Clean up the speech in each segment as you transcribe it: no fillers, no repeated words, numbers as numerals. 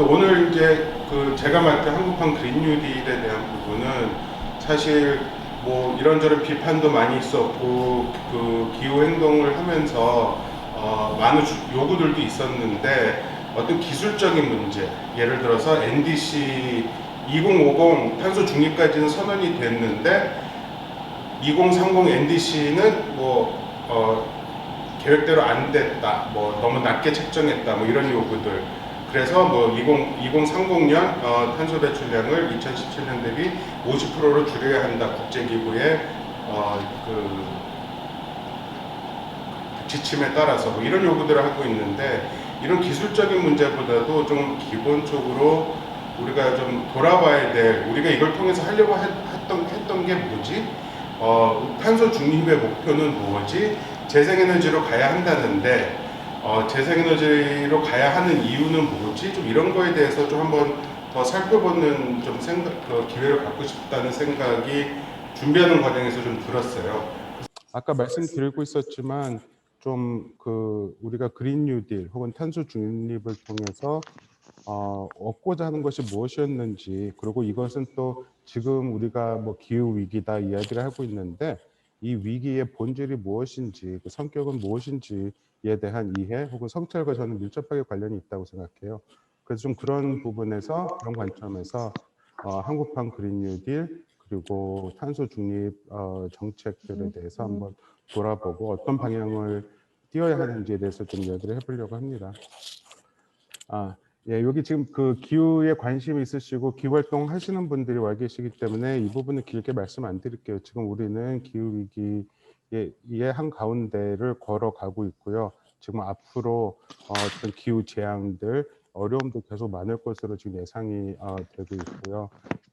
근데 오늘 이제 그 제가 맡은 한국판 그린 뉴딜에 대한 부분은 사실 뭐 이런저런 비판도 많이 있었고 그 기후 행동을 하면서 많은 요구들도 있었는데 어떤 기술적인 문제, 예를 들어서 NDC 2050 탄소 중립까지는 선언이 됐는데 2030 NDC는 계획대로 안 됐다, 뭐 너무 낮게 책정했다, 뭐 이런 요구들. 그래서 뭐 2030년 탄소 배출량을 2017년 대비 50%로 줄여야 한다. 국제기구의 그 지침에 따라서 뭐 이런 요구들을 하고 있는데, 이런 기술적인 문제보다도 좀 기본적으로 우리가 좀 돌아봐야 될, 우리가 이걸 통해서 하려고 했던 게 뭐지? 탄소 중립의 목표는 뭐지? 재생에너지로 가야 한다는데 재생에너지로 가야 하는 이유는 뭐지? 좀 이런 거에 대해서 좀 한번 더 살펴보는 좀 기회를 갖고 싶다는 생각이 준비하는 과정에서 좀 들었어요. 아까 말씀드리고 있었지만 좀 우리가 그린 뉴딜 혹은 탄소 중립을 통해서 얻고자 하는 것이 무엇이었는지, 그리고 이것은 또 지금 우리가 뭐 기후 위기다 이야기를 하고 있는데 이 위기의 본질이 무엇인지, 그 성격은 무엇인지에 대한 이해 혹은 성찰과 저는 밀접하게 관련이 있다고 생각해요. 그래서 좀 그런 부분에서, 그런 관점에서 한국판 그린 뉴딜 그리고 탄소 중립 정책들에 대해서 한번 돌아보고 어떤 방향을 띄어야 하는지에 대해서 좀 이야기를 해보려고 합니다. 예, 여기 지금 그 기후에 관심이 있으시고 기후 활동 하시는 분들이 와 계시기 때문에 이 부분은 길게 말씀 안 드릴게요. 지금 우리는 기후 위기의 한 가운데를 걸어가고 있고요. 지금 앞으로 어떤 기후 재앙들, 어려움도 계속 많을 것으로 지금 예상이 되고 있고요.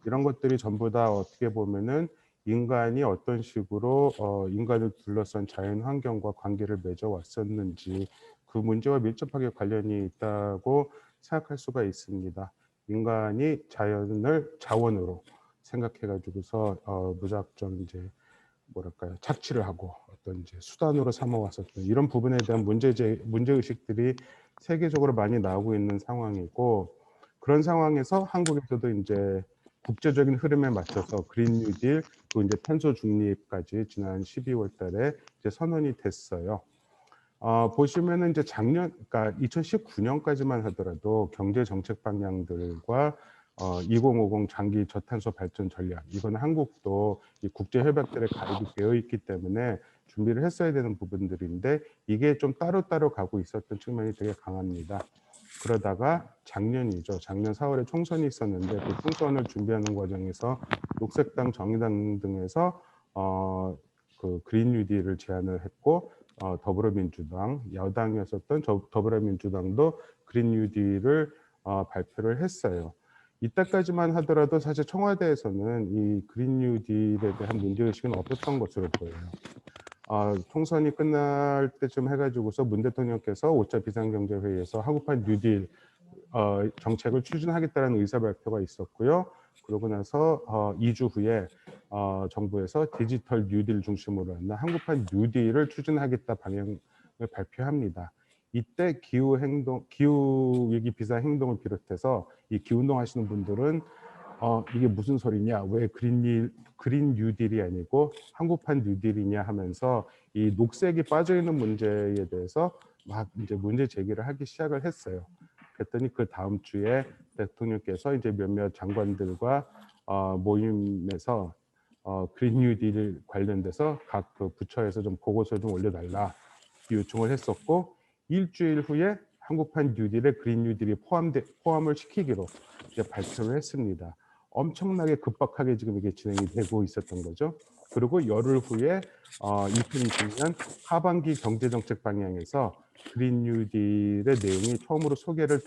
이런 것들이 전부 다 어떻게 보면은 인간이 어떤 식으로 인간을 둘러싼 자연 환경과 관계를 맺어왔었는지, 그 문제와 밀접하게 관련이 있다고 생각할 수가 있습니다. 인간이 자연을 자원으로 생각해가지고서 무작정 이제 뭐랄까요, 착취를 하고 어떤 이제 수단으로 삼아왔었던 이런 부분에 대한 문제 의식들이 세계적으로 많이 나오고 있는 상황이고, 그런 상황에서 한국에서도 이제 국제적인 흐름에 맞춰서 그린 뉴딜 또 이제 탄소 중립까지 지난 12월달에 이제 선언이 됐어요. 보시면은 이제 작년, 그러니까 2019년까지만 하더라도 경제 정책 방향들과 2050 장기 저탄소 발전 전략, 이거는 한국도 이 국제 협약들에 가입이 되어 있기 때문에 준비를 했어야 되는 부분들인데 이게 좀 따로따로 가고 있었던 측면이 되게 강합니다. 그러다가 작년이죠. 작년 4월에 총선이 있었는데 그 총선을 준비하는 과정에서 녹색당, 정의당 등에서 그 그린 뉴딜을 제안을 했고, 더불어민주당, 여당이었었던 더불어민주당도 그린 뉴딜을 발표를 했어요. 이때까지만 하더라도 사실 청와대에서는 이 그린 뉴딜에 대한 문제의식은 없었던 것으로 보여요. 총선이 끝날 때쯤 해가지고서 문 대통령께서 5차 비상경제회의에서 한국판 뉴딜 정책을 추진하겠다는 의사 발표가 있었고요. 그러고 나서 2주 후에 정부에서 디지털 뉴딜 중심으로 하는 한국판 뉴딜을 추진하겠다 방향을 발표합니다. 이때 기후 위기 비상 행동을 비롯해서 이 기운동 하시는 분들은 이게 무슨 소리냐, 왜 그린 뉴딜이 아니고 한국판 뉴딜이냐 하면서 이 녹색이 빠져 있는 문제에 대해서 막 이제 문제 제기를 하기 시작을 했어요. 그랬더니 그 다음 주에 대통령께서 이제 몇몇 장관들과 모임에서 그린 뉴딜 관련돼서 각 그 부처에서 좀 보고서 좀 올려달라 요청을 했었고, 일주일 후에 한국판 뉴딜에 그린 뉴딜이 포함을 시키기로 이제 발표를 했습니다. 엄청나게 급박하게 지금 이게 진행이 되고 있었던 거죠. 그리고 열흘 후에 2020년 하반기 경제정책 방향에서 그린 뉴딜의 내용이 처음으로 소개가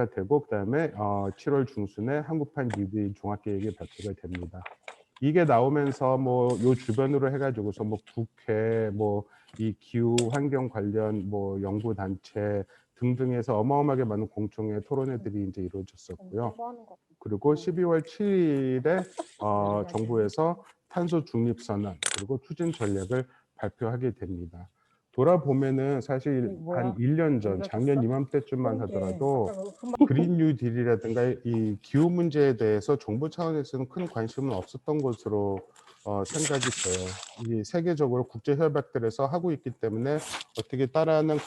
되고, 그다음에 7월 중순에 한국판 뉴딜 종합계획이 발표가 됩니다. 이게 나오면서 뭐 요 주변으로 해가지고서 뭐 국회, 뭐 이 기후 환경 관련 뭐 연구 단체 등등에서 어마어마하게 많은 공청회 토론회들이 이제 이루어졌었고요. 그리고 12월 7일에 정부에서 탄소 중립 선언 그리고 추진 전략을 발표하게 됩니다. 돌아보면은 사실 한 뭐야? 1년 전, 작년 이맘때쯤만 하더라도 그린 뉴 딜이라든가 이 기후 문제에 대해서 정부 차원에서는 큰 관심은 없었던 것으로 생각이 돼요. 이 세계적으로 국제 협약들에서 하고 있기 때문에 어떻게 따라는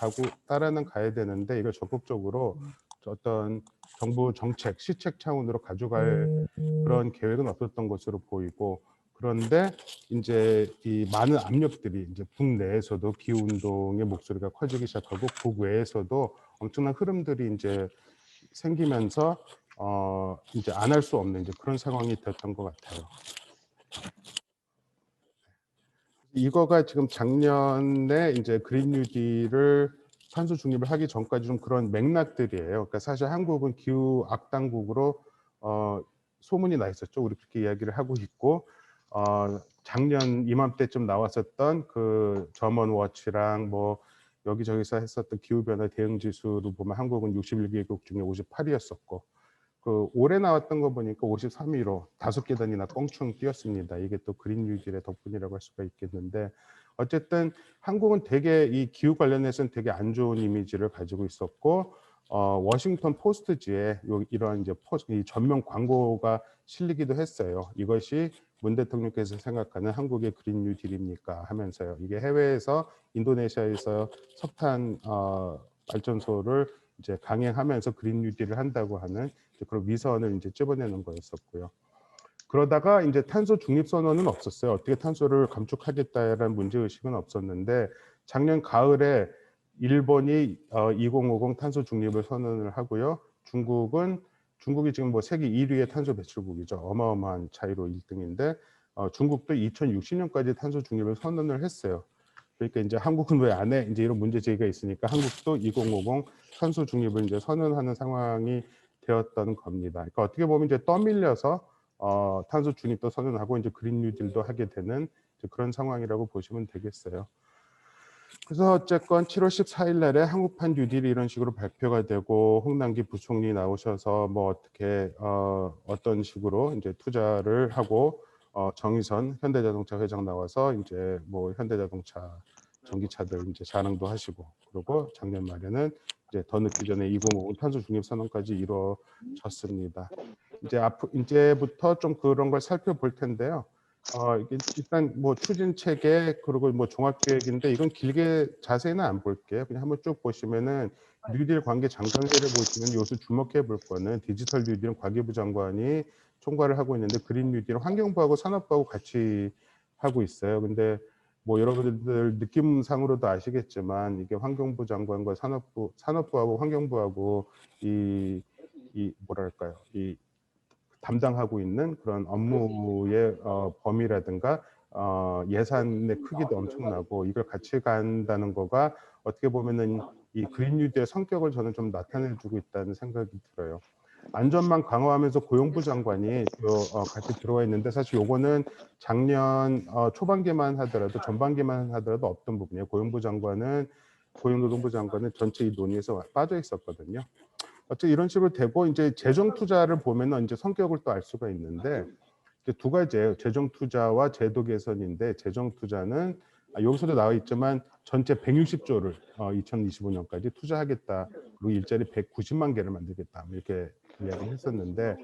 가야 되는데 이걸 적극적으로 어떤 정부 정책, 시책 차원으로 가져갈 그런 계획은 없었던 것으로 보이고, 그런데 이제 이 많은 압력들이 이제 국내에서도 기후 운동의 목소리가 커지기 시작하고 국외에서도 엄청난 흐름들이 이제 생기면서 이제 안 할 수 없는 이제 그런 상황이 됐던 것 같아요. 이거가 지금 작년에 이제 그린 뉴딜을 탄소 중립을 하기 전까지 좀 그런 맥락들이에요. 그러니까 사실 한국은 기후 악당국으로 소문이 나 있었죠. 우리 그렇게 이야기를 하고 있고, 작년 이맘때쯤 나왔었던 그 점원워치랑 뭐 여기저기서 했었던 기후변화 대응 지수를 보면 한국은 61개국 중에 58위였었고, 그 올해 나왔던 거 보니까 53위로 5계단이나 껑충 뛰었습니다. 이게 또 그린 뉴딜의 덕분이라고 할 수가 있겠는데, 어쨌든 한국은 되게 이 기후 관련해서는 되게 안 좋은 이미지를 가지고 있었고, 워싱턴 포스트지에 이런 이제 이 전면 광고가 실리기도 했어요. 이것이 문 대통령께서 생각하는 한국의 그린 뉴딜입니까 하면서요. 이게 해외에서 인도네시아에서 석탄 발전소를 이제 강행하면서 그린 뉴딜을 한다고 하는 그런 위선을 이제 찝어내는 거였었고요. 그러다가 이제 탄소 중립 선언은 없었어요. 어떻게 탄소를 감축하겠다라는 문제 의식은 없었는데, 작년 가을에 일본이 2050 탄소 중립을 선언을 하고요. 중국이 지금 뭐 세계 1위의 탄소 배출국이죠. 어마어마한 차이로 1등인데 중국도 2060년까지 탄소 중립을 선언을 했어요. 그러니까 이제 한국은 왜 안 해? 이제 이런 문제 제기가 있으니까 한국도 2050 탄소 중립을 이제 선언하는 상황이 되었던 겁니다. 그러니까 어떻게 보면 이제 떠밀려서 탄소 중립도 선언하고 이제 그린 뉴딜도 하게 되는 그런 상황이라고 보시면 되겠어요. 그래서 어쨌건 7월 14일 날에 한국판 뉴딜이 이런 식으로 발표가 되고, 홍남기 부총리 나오셔서 뭐 어떻게 어떤 식으로 이제 투자를 하고, 정의선 현대자동차 회장 나와서 이제 뭐 현대자동차 전기차들 이제 자랑도 하시고, 그리고 작년 말에는 이제 더 늦기 전에 2050 탄소 중립 선언까지 이루어졌습니다. 이제부터 좀 그런 걸 살펴볼 텐데요. 일단 뭐 추진 체계 그리고 뭐 종합 계획인데, 이건 길게 자세히는 안 볼게요. 그냥 한번 쭉 보시면은 뉴딜 관계 장관계를 보시면 요새 주목해 볼 거는 디지털 뉴딜은 과기부 장관이 총괄을 하고 있는데, 그린 뉴딜은 환경부하고 산업부하고 같이 하고 있어요. 근데 뭐 여러분들 느낌상으로도 아시겠지만 이게 환경부 장관과 산업부하고 환경부하고 이 뭐랄까요, 이 담당하고 있는 그런 업무의 범위라든가 예산의 크기도 엄청나고, 이걸 같이 간다는 거가 어떻게 보면은 이 그린 뉴딜의 성격을 저는 좀 나타내주고 있다는 생각이 들어요. 안전망 강화하면서 고용부 장관이 같이 들어와 있는데, 사실 요거는 작년 초반기만 하더라도, 전반기만 하더라도 없던 부분이에요. 고용노동부 장관은 전체 이 논의에서 빠져 있었거든요. 어쨌든 이런 식으로 되고, 이제 재정 투자를 보면은 이제 성격을 또 알 수가 있는데, 이제 두 가지예요. 재정 투자와 제도 개선인데, 재정 투자는 여기서도 나와 있지만 전체 160조를 2025년까지 투자하겠다. 그리고 일자리 190만 개를 만들겠다. 이렇게 이야기를 했었는데,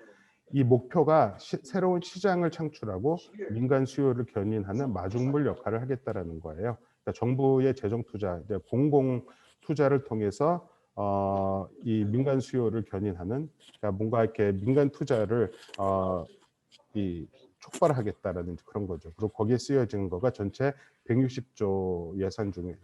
이 목표가 새로운 시장을 창출하고 민간 수요를 견인하는 마중물 역할을 하겠다라는 거예요. 그러니까 정부의 재정 투자, 이제 공공 투자를 통해서 이 민간 수요를 견인하는, 그러니까 뭔가 이렇게 민간 투자를 이 촉발하겠다라는 그런 거죠. 그리고 거기에 쓰여지는 거가 전체 160조 예산 중에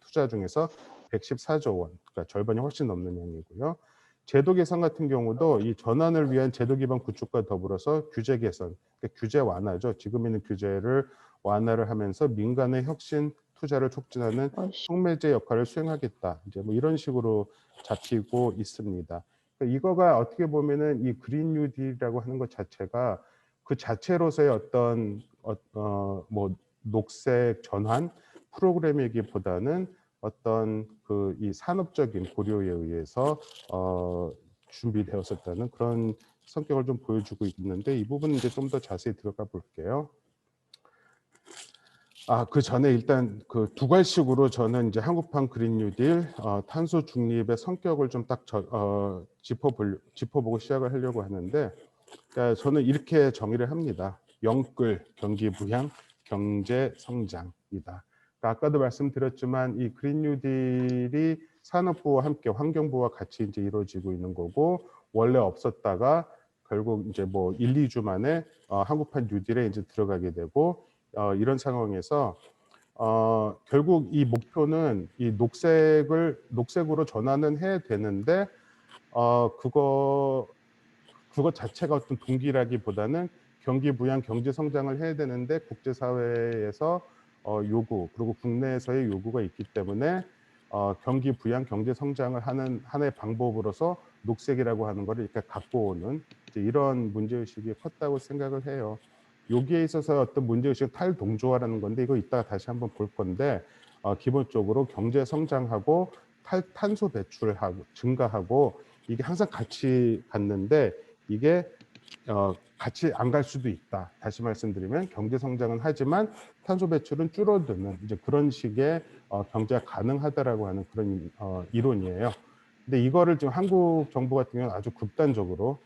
투자 중에서 114조 원, 그러니까 절반이 훨씬 넘는 양이고요. 제도 개선 같은 경우도 이 전환을 위한 제도 기반 구축과 더불어서 규제 개선, 그러니까 규제 완화죠. 지금 있는 규제를 완화를 하면서 민간의 혁신 투자를 촉진하는 촉매제 역할을 수행하겠다. 이제 뭐 이런 식으로 잡히고 있습니다. 그러니까 이거가 어떻게 보면은 이 그린 뉴딜이라고 하는 것 자체가 그 자체로서의 어떤 뭐 녹색 전환 프로그램이기보다는 어떤 그 이 산업적인 고려에 의해서 준비되었었다는 그런 성격을 좀 보여주고 있는데, 이 부분은 이제 좀 더 자세히 들어가 볼게요. 그 전에 일단 그 두 갈식으로 저는 이제 한국판 그린 뉴딜 탄소 중립의 성격을 좀 딱 짚어보고 시작을 하려고 하는데, 그러니까 저는 이렇게 정의를 합니다. 영끌, 경기 부양, 경제 성장이다. 그러니까 아까도 말씀드렸지만 이 그린 뉴딜이 산업부와 함께 환경부와 같이 이제 이루어지고 있는 거고, 원래 없었다가 결국 이제 뭐 1, 2주 만에 한국판 뉴딜에 이제 들어가게 되고, 이런 상황에서 결국 이 목표는 이 녹색으로 전환은 해야 되는데, 그거 자체가 어떤 동기라기보다는 경기 부양, 경제 성장을 해야 되는데 국제사회에서 요구, 그리고 국내에서의 요구가 있기 때문에 경기 부양, 경제 성장을 하는 하나의 방법으로서 녹색이라고 하는 거를 이렇게 갖고 오는 이제 이런 문제의식이 컸다고 생각을 해요. 여기에 있어서 어떤 문제의식은 탈동조화라는 건데, 이거 이따가 다시 한번 볼 건데, 기본적으로 경제 성장하고 탄소 배출하고 증가하고 이게 항상 같이 갔는데, 이게 같이 안 갈 수도 있다. 다시 말씀드리면 경제 성장은 하지만 탄소 배출은 줄어드는 이제 그런 식의 경제가 가능하다라고 하는 그런 이론이에요. 근데 이거를 지금 한국 정부 같은 경우는 아주 극단적으로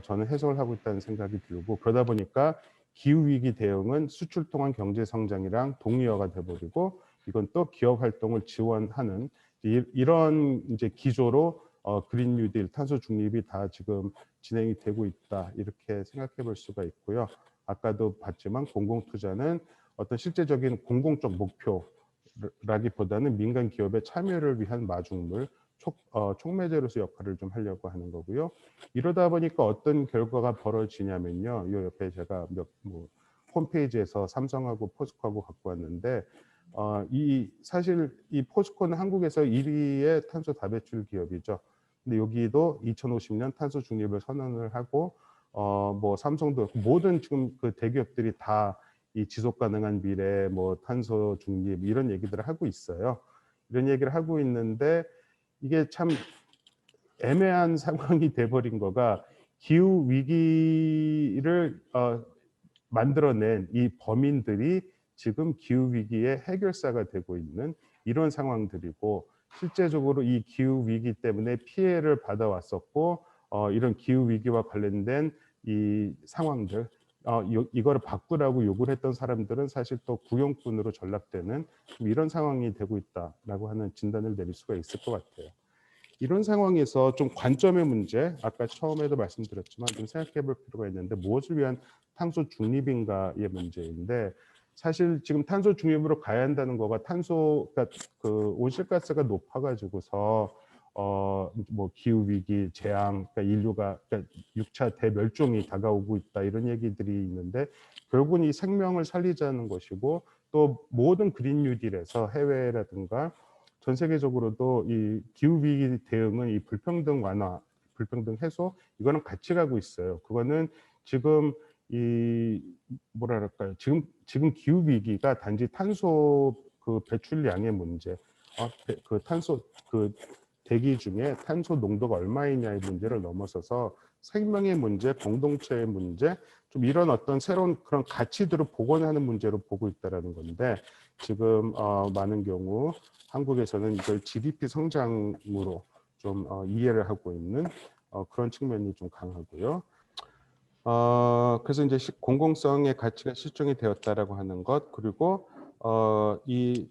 저는 해석을 하고 있다는 생각이 들고, 그러다 보니까 기후 위기 대응은 수출 통한 경제 성장이랑 동의어가 돼버리고, 이건 또 기업 활동을 지원하는 이런 이제 기조로 그린 뉴딜, 탄소 중립이 다 지금 진행이 되고 있다, 이렇게 생각해 볼 수가 있고요. 아까도 봤지만 공공투자는 어떤 실제적인 공공적 목표라기보다는 민간 기업의 참여를 위한 마중물, 촉매제로서 역할을 좀 하려고 하는 거고요. 이러다 보니까 어떤 결과가 벌어지냐면요. 이 옆에 제가 홈페이지에서 삼성하고 포스코하고 갖고 왔는데, 사실 이 포스코는 한국에서 1위의 탄소 다배출 기업이죠. 근데 여기도 2050년 탄소 중립을 선언을 하고, 뭐 삼성도 모든 지금 그 대기업들이 다 이 지속 가능한 미래, 뭐 탄소 중립 이런 얘기들을 하고 있어요. 이런 얘기를 하고 있는데, 이게 참 애매한 상황이 돼버린 거가, 기후 위기를 만들어낸 이 범인들이 지금 기후 위기의 해결사가 되고 있는 이런 상황들이고, 실제적으로 이 기후 위기 때문에 피해를 받아왔었고, 이런 기후 위기와 관련된 이 상황들, 이거를 바꾸라고 요구를 했던 사람들은 사실 또 구용꾼으로 전락되는 이런 상황이 되고 있다라고 하는 진단을 내릴 수가 있을 것 같아요. 이런 상황에서 좀 관점의 문제, 아까 처음에도 말씀드렸지만 좀 생각해 볼 필요가 있는데, 무엇을 위한 탄소 중립인가의 문제인데, 사실 지금 탄소 중립으로 가야 한다는 거가 그러니까 그 온실가스가 높아가지고서 뭐 기후 위기, 재앙, 그러니까 인류가 그러니까 6차 대멸종이 다가오고 있다, 이런 얘기들이 있는데, 결국은 이 생명을 살리자는 것이고, 또 모든 그린 뉴딜에서 해외라든가 전 세계적으로도 이 기후 위기 대응은 이 불평등 완화, 불평등 해소, 이거는 같이 가고 있어요. 그거는 지금 이 뭐랄까요? 지금 기후 위기가 단지 탄소 그 배출량의 문제, 그 탄소 그 대기 중에 탄소 농도가 얼마이냐의 문제를 넘어서서 생명의 문제, 공동체의 문제, 좀 이런 어떤 새로운 그런 가치들을 복원하는 문제로 보고 있다라는 건데, 지금 많은 경우 한국에서는 이걸 GDP 성장으로 좀 이해를 하고 있는 그런 측면이 좀 강하고요. 그래서 이제 공공성의 가치가 실종이 되었다라고 하는 것, 그리고 이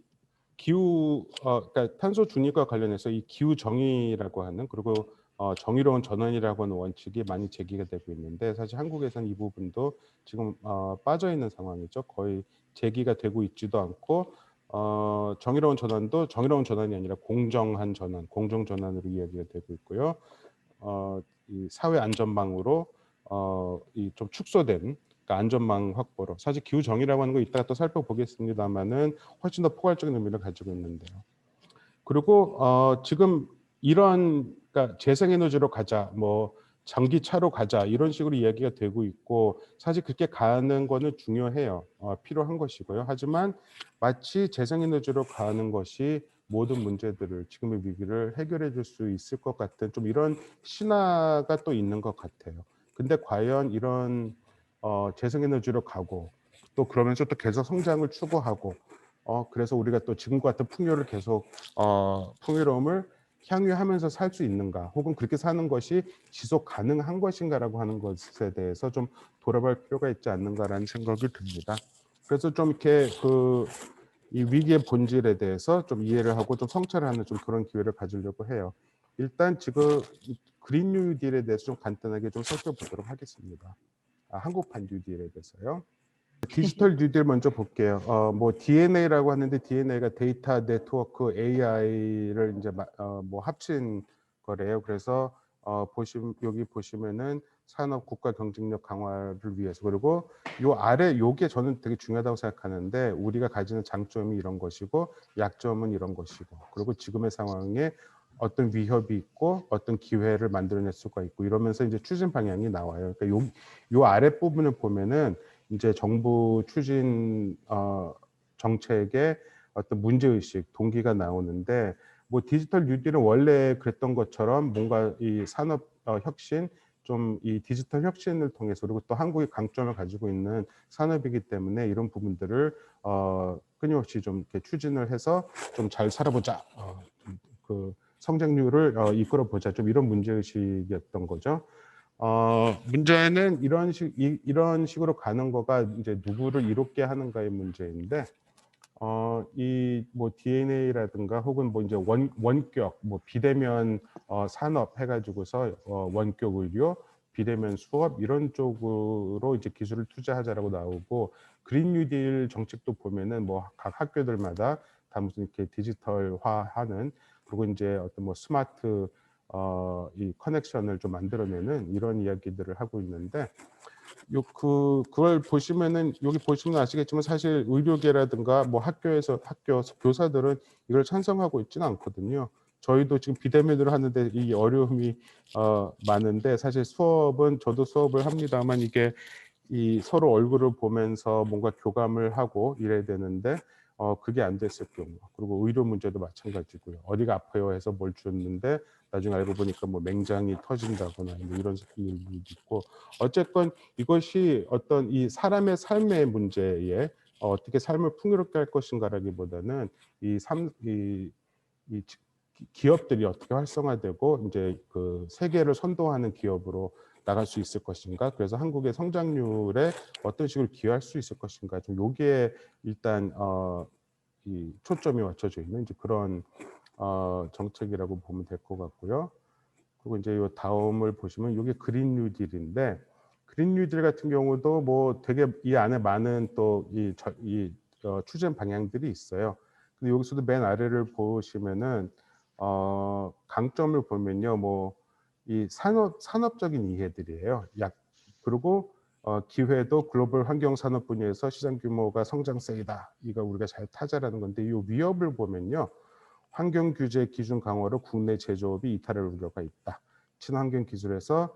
기후, 그러니까 탄소 중립과 관련해서 이 기후 정의라고 하는, 그리고 정의로운 전환이라고 하는 원칙이 많이 제기가 되고 있는데, 사실 한국에서는 이 부분도 지금 빠져 있는 상황이죠. 거의 제기가 되고 있지도 않고, 정의로운 전환도 정의로운 전환이 아니라 공정한 전환, 공정 전환으로 이야기가 되고 있고요. 이 사회 안전망으로 이 좀 축소된, 그러니까 안전망 확보로, 사실 기후 정의라고 하는 거 이따가 또 살펴보겠습니다만은 훨씬 더 포괄적인 의미를 가지고 있는데요. 그리고 지금 이런, 그러니까 재생에너지로 가자, 뭐 전기차로 가자, 이런 식으로 이야기가 되고 있고, 사실 그렇게 가는 거는 중요해요. 필요한 것이고요. 하지만 마치 재생에너지로 가는 것이 모든 문제들을, 지금의 위기를 해결해 줄 수 있을 것 같은 좀 이런 신화가 또 있는 것 같아요. 근데 과연 이런 재생에너지로 가고, 또 그러면서 또 계속 성장을 추구하고 그래서 우리가 또 지금과 같은 풍요를 계속 풍요로움을 향유하면서 살 수 있는가, 혹은 그렇게 사는 것이 지속 가능한 것인가라고 하는 것에 대해서 좀 돌아볼 필요가 있지 않는가라는 생각이 듭니다. 그래서 좀 이렇게 이 위기의 본질에 대해서 좀 이해를 하고 좀 성찰하는 좀 그런 기회를 가지려고 해요. 일단 지금 그린 뉴딜에 대해서 좀 간단하게 좀 살펴보도록 하겠습니다. 한국판 뉴딜에 대해서요. 디지털 뉴딜 먼저 볼게요. 뭐 DNA라고 하는데 DNA가 데이터 네트워크 AI를 이제 뭐 합친 거래요. 그래서 여기 보시면은 산업 국가 경쟁력 강화를 위해서, 그리고 요 아래 요게 저는 되게 중요하다고 생각하는데, 우리가 가지는 장점이 이런 것이고 약점은 이런 것이고, 그리고 지금의 상황에 어떤 위협이 있고 어떤 기회를 만들어낼 수가 있고, 이러면서 이제 추진 방향이 나와요. 그러니까 요 아래 부분을 보면은 이제 정부 추진 정책의 어떤 문제의식, 동기가 나오는데, 뭐 디지털 뉴딜은 원래 그랬던 것처럼 뭔가 이 산업 혁신, 좀 이 디지털 혁신을 통해서, 그리고 또 한국이 강점을 가지고 있는 산업이기 때문에 이런 부분들을 끊임없이 좀 이렇게 추진을 해서 좀 잘 살아보자, 그 성장률을 이끌어 보자, 좀 이런 문제의식이었던 거죠. 문제는 이런 식으로 가는 거가 이제 누구를 이롭게 하는가의 문제인데, 이 뭐 DNA라든가 혹은 뭐 이제 원격, 뭐 비대면 산업 해가지고서 원격 의료, 비대면 수업, 이런 쪽으로 이제 기술을 투자하자라고 나오고, 그린 뉴딜 정책도 보면은 뭐 각 학교들마다 다 무슨 이렇게 디지털화하는, 그리고 이제 어떤 뭐 스마트 이 커넥션을 좀 만들어내는 이런 이야기들을 하고 있는데, 그걸 보시면은, 여기 보시면 아시겠지만 사실 의료계라든가 뭐 학교 교사들은 이걸 찬성하고 있지는 않거든요. 저희도 지금 비대면으로 하는데 이 어려움이 많은데, 사실 저도 수업을 합니다만, 이게 이 서로 얼굴을 보면서 뭔가 교감을 하고 이래야 되는데 그게 안 됐을 경우, 그리고 의료 문제도 마찬가지고요. 어디가 아파요 해서 뭘 줬는데 나중에 알고 보니까 뭐 맹장이 터진다거나 뭐 이런 일도 있고, 어쨌건 이것이 어떤 이 사람의 삶의 문제에 어떻게 삶을 풍요롭게 할 것인가라기보다는 이 기업들이 어떻게 활성화되고 이제 그 세계를 선도하는 기업으로 나갈 수 있을 것인가, 그래서 한국의 성장률에 어떤 식으로 기여할 수 있을 것인가, 좀 여기에 일단 이 초점이 맞춰져 있는 이제 그런 정책이라고 보면 될 것 같고요. 그리고 이제 요 다음을 보시면 이게 그린 뉴딜인데, 그린 뉴딜 같은 경우도 뭐 되게 이 안에 많은 또 추진 방향들이 있어요. 근데 여기서도 맨 아래를 보시면은 강점을 보면요, 뭐 이 산업적인 이해들이에요. 그리고 기회도 글로벌 환경 산업 분야에서 시장 규모가 성장세이다, 이거 우리가 잘 타자라는 건데, 이 위협을 보면요, 환경 규제 기준 강화로 국내 제조업이 이탈할 우려가 있다. 친환경 기술에서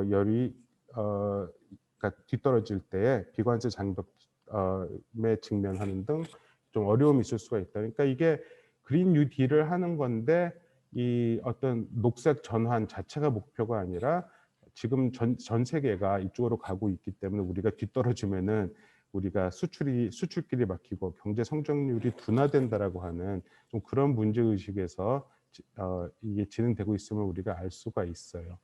열이 그러니까 뒤떨어질 때에 비관세 장벽에 직면하는 등 좀 어려움이 있을 수가 있다. 그러니까 이게 그린 뉴 딜을 하는 건데, 이 어떤 녹색 전환 자체가 목표가 아니라, 지금 전 세계가 이쪽으로 가고 있기 때문에 우리가 뒤떨어지면은 우리가 수출길이 막히고 경제 성장률이 둔화된다라고 하는 좀 그런 문제 의식에서 이게 진행되고 있음을 우리가 알 수가 있어요.